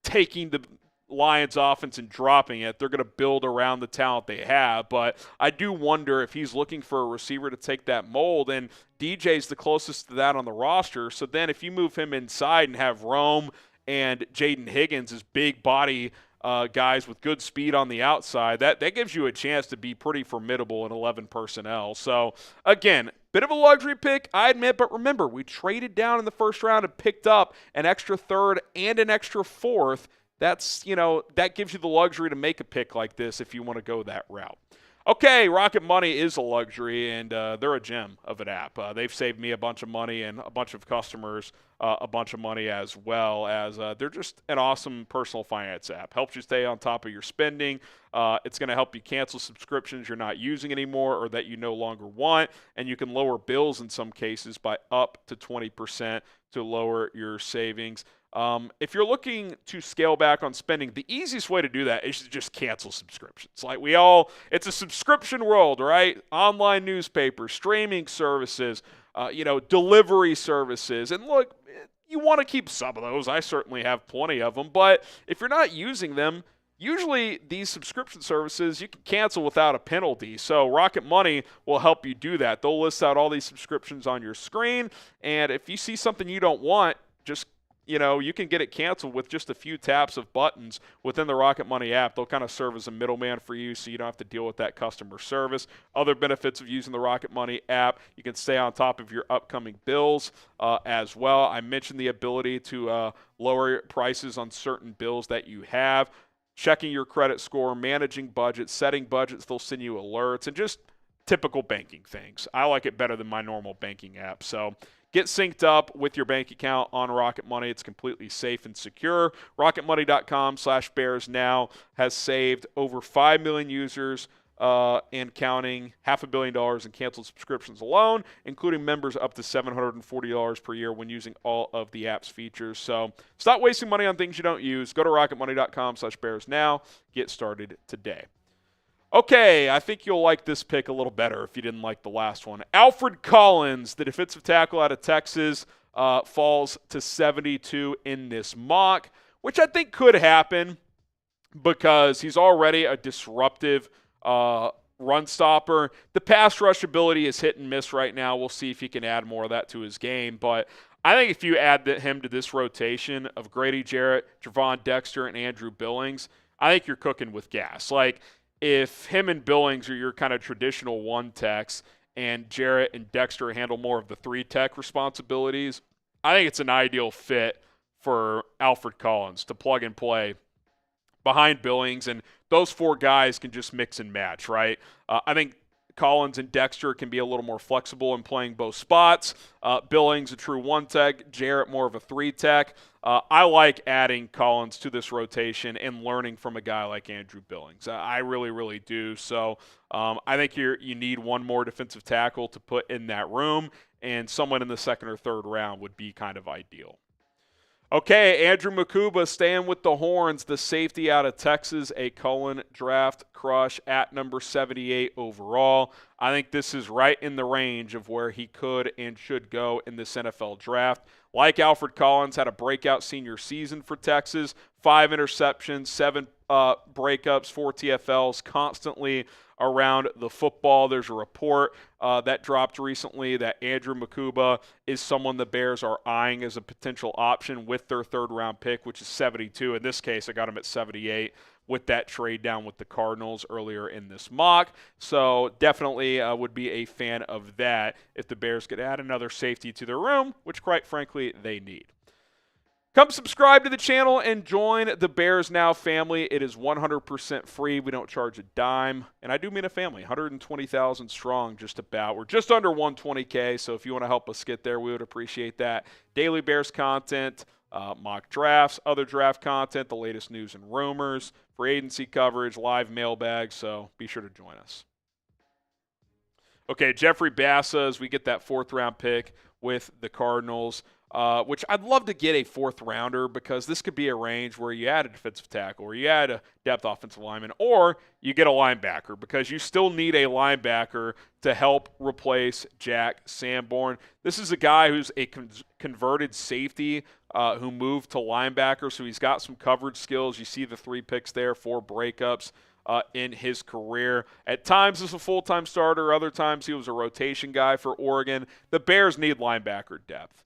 taking the Lions offense and dropping it. They're going to build around the talent they have, but I do wonder if he's looking for a receiver to take that mold, and DJ's the closest to that on the roster. So then if you move him inside and have Rome and Jaden Higgins as big body guys with good speed on the outside, that gives you a chance to be pretty formidable in 11 personnel. So, again, bit of a luxury pick, I admit, but remember, we traded down in the first round and picked up an extra third and an extra fourth. That's, that gives you the luxury to make a pick like this if you want to go that route. Okay, Rocket Money is a luxury, and they're a gem of an app. They've saved me a bunch of money and a bunch of customers a bunch of money as well, as they're just an awesome personal finance app. Helps you stay on top of your spending. It's going to help you cancel subscriptions you're not using anymore or that you no longer want, and you can lower bills in some cases by up to 20% to lower your savings. If you're looking to scale back on spending, the easiest way to do that is to just cancel subscriptions. Like it's a subscription world, right? Online newspapers, streaming services, delivery services. And look, you want to keep some of those. I certainly have plenty of them. But if you're not using them, usually these subscription services you can cancel without a penalty. So Rocket Money will help you do that. They'll list out all these subscriptions on your screen. And if you see something you don't want, just you can get it canceled with just a few taps of buttons within the Rocket Money app. They'll kind of serve as a middleman for you so you don't have to deal with that customer service. Other benefits of using the Rocket Money app, you can stay on top of your upcoming bills as well. I mentioned the ability to lower prices on certain bills that you have, checking your credit score, managing budgets, setting budgets. They'll send you alerts, and just typical banking things. I like it better than my normal banking app. So get synced up with your bank account on Rocket Money. It's completely safe and secure. RocketMoney.com/Bears now has saved over 5 million users and counting, $500 million in canceled subscriptions alone, including members up to $740 per year when using all of the app's features. So stop wasting money on things you don't use. Go to rocketmoney.com/bears now. Get started today. Okay, I think you'll like this pick a little better if you didn't like the last one. Alfred Collins, the defensive tackle out of Texas, falls to 72 in this mock, which I think could happen because he's already a disruptive run stopper. The pass rush ability is hit and miss right now. We'll see if he can add more of that to his game. But I think if you add him to this rotation of Grady Jarrett, Javon Dexter, and Andrew Billings, I think you're cooking with gas. Like, if him and Billings are your kind of traditional one techs and Jarrett and Dexter handle more of the three tech responsibilities, I think it's an ideal fit for Alfred Collins to plug and play behind Billings, and those four guys can just mix and match, right? I think Collins and Dexter can be a little more flexible in playing both spots. Billings, a true one tech. Jarrett, more of a three tech. I like adding Collins to this rotation and learning from a guy like Andrew Billings. I really, really do. So I think you need one more defensive tackle to put in that room, and someone in the second or third round would be kind of ideal. Okay, Andrew Mukuba staying with the Horns, the safety out of Texas, a Cullen draft crush at number 78 overall. I think this is right in the range of where he could and should go in this NFL draft. Like Alfred Collins, had a breakout senior season for Texas, 5 interceptions, 7 breakups, 4 TFLs, constantly around the football. There's a report that dropped recently that Andrew Mukuba is someone the Bears are eyeing as a potential option with their third-round pick, which is 72. In this case, I got him at 78 with that trade down with the Cardinals earlier in this mock. So definitely would be a fan of that if the Bears could add another safety to their room, which quite frankly they need. Come subscribe to the channel and join the Bears Now family. It is 100% free. We don't charge a dime. And I do mean a family, 120,000 strong just about. We're just under 120K, so if you want to help us get there, we would appreciate that. Daily Bears content, mock drafts, other draft content, the latest news and rumors, free agency coverage, live mailbag, so be sure to join us. Okay, Jeffrey Bassa, as we get that fourth-round pick with the Cardinals, which I'd love to get a fourth rounder because this could be a range where you add a defensive tackle or you add a depth offensive lineman or you get a linebacker because you still need a linebacker to help replace Jack Sanborn. This is a guy who's a converted safety who moved to linebacker, so he's got some coverage skills. You see the 3 picks there, 4 breakups in his career. At times he's a full-time starter. Other times he was a rotation guy for Oregon. The Bears need linebacker depth.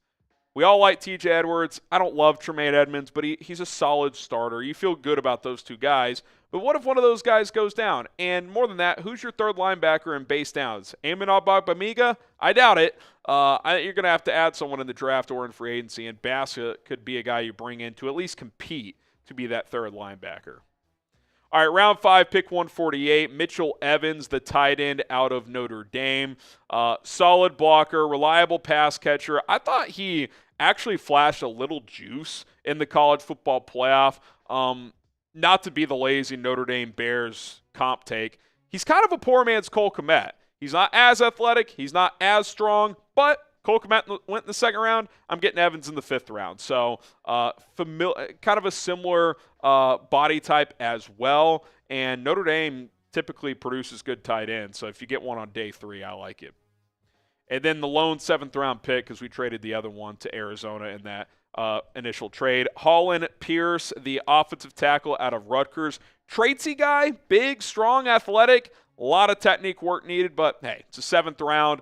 We all like TJ Edwards. I don't love Tremaine Edmonds, but he's a solid starter. You feel good about those two guys. But what if one of those guys goes down? And more than that, who's your third linebacker in base downs? Eamon Ogbongbemiga? I doubt it. You're going to have to add someone in the draft or in free agency, and Bassett could be a guy you bring in to at least compete to be that third linebacker. All right, round 5, pick 148, Mitchell Evans, the tight end out of Notre Dame. Solid blocker, reliable pass catcher. I thought he actually flashed a little juice in the college football playoff. Not to be the lazy Notre Dame Bears comp take, he's kind of a poor man's Cole Kmet. He's not as athletic, he's not as strong, but Cole Kmet went in the second round. I'm getting Evans in the 5th round. So kind of a similar body type as well. And Notre Dame typically produces good tight ends. So if you get one on day 3, I like it. And then the lone 7th round pick, because we traded the other one to Arizona in that initial trade. Holland Pierce, the offensive tackle out of Rutgers. Tradesy guy, big, strong, athletic. A lot of technique work needed, but hey, it's a 7th round.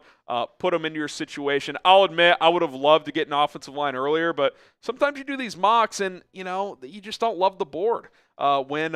Put him into your situation. I'll admit I would have loved to get an offensive line earlier, but sometimes you do these mocks and, you just don't love the board when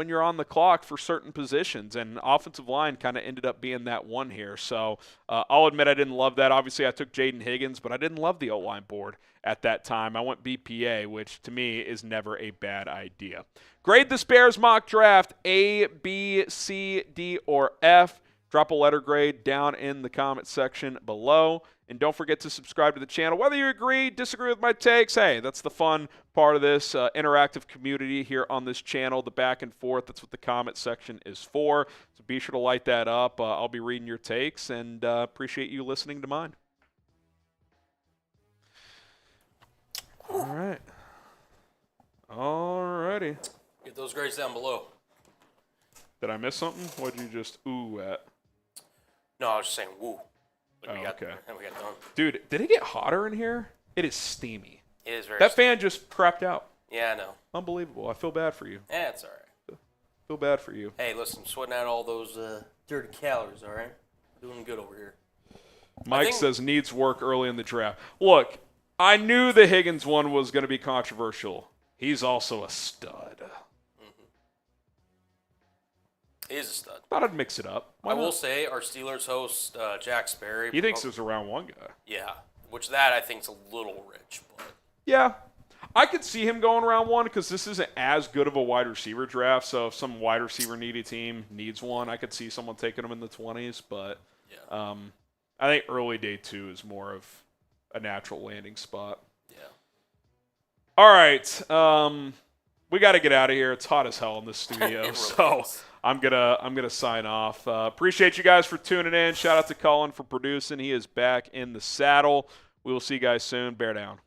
you're on the clock for certain positions, and offensive line kind of ended up being that one here. So I'll admit I didn't love that. Obviously, I took Jaden Higgins, but I didn't love the O-line board at that time. I went BPA, which to me is never a bad idea. Grade this Bears mock draft A, B, C, D, or F. Drop a letter grade down in the comment section below. And don't forget to subscribe to the channel. Whether you agree, disagree with my takes, hey, that's the fun part of this interactive community here on this channel, the back and forth. That's what the comment section is for. So be sure to light that up. I'll be reading your takes, and appreciate you listening to mine. All right. All righty. Get those grades down below. Did I miss something? What did you just ooh at? No, I was just saying woo. Oh, okay. We got done. Dude, did it get hotter in here? It is steamy. It is very That fan just crapped out. Yeah, I know. Unbelievable. I feel bad for you. Yeah, it's all right. Feel bad for you. Hey, listen, I'm sweating out all those dirty calories, all right? Doing good over here. Mike says needs work early in the draft. Look, I knew the Higgins one was going to be controversial. He's also a stud. He is a stud. Thought I'd mix it up. I will say our Steelers host, Jack Sperry. He thinks there's a round one guy. Yeah, which that I think is a little rich. But Yeah. I could see him going round one because this isn't as good of a wide receiver draft. So if some wide receiver needy team needs one, I could see someone taking him in the 20s. But yeah. I think early day 2 is more of a natural landing spot. Yeah. All right. We got to get out of here. It's hot as hell in the studio. Really So is. I'm gonna sign off. Appreciate you guys for tuning in. Shout out to Colin for producing. He is back in the saddle. We will see you guys soon. Bear down.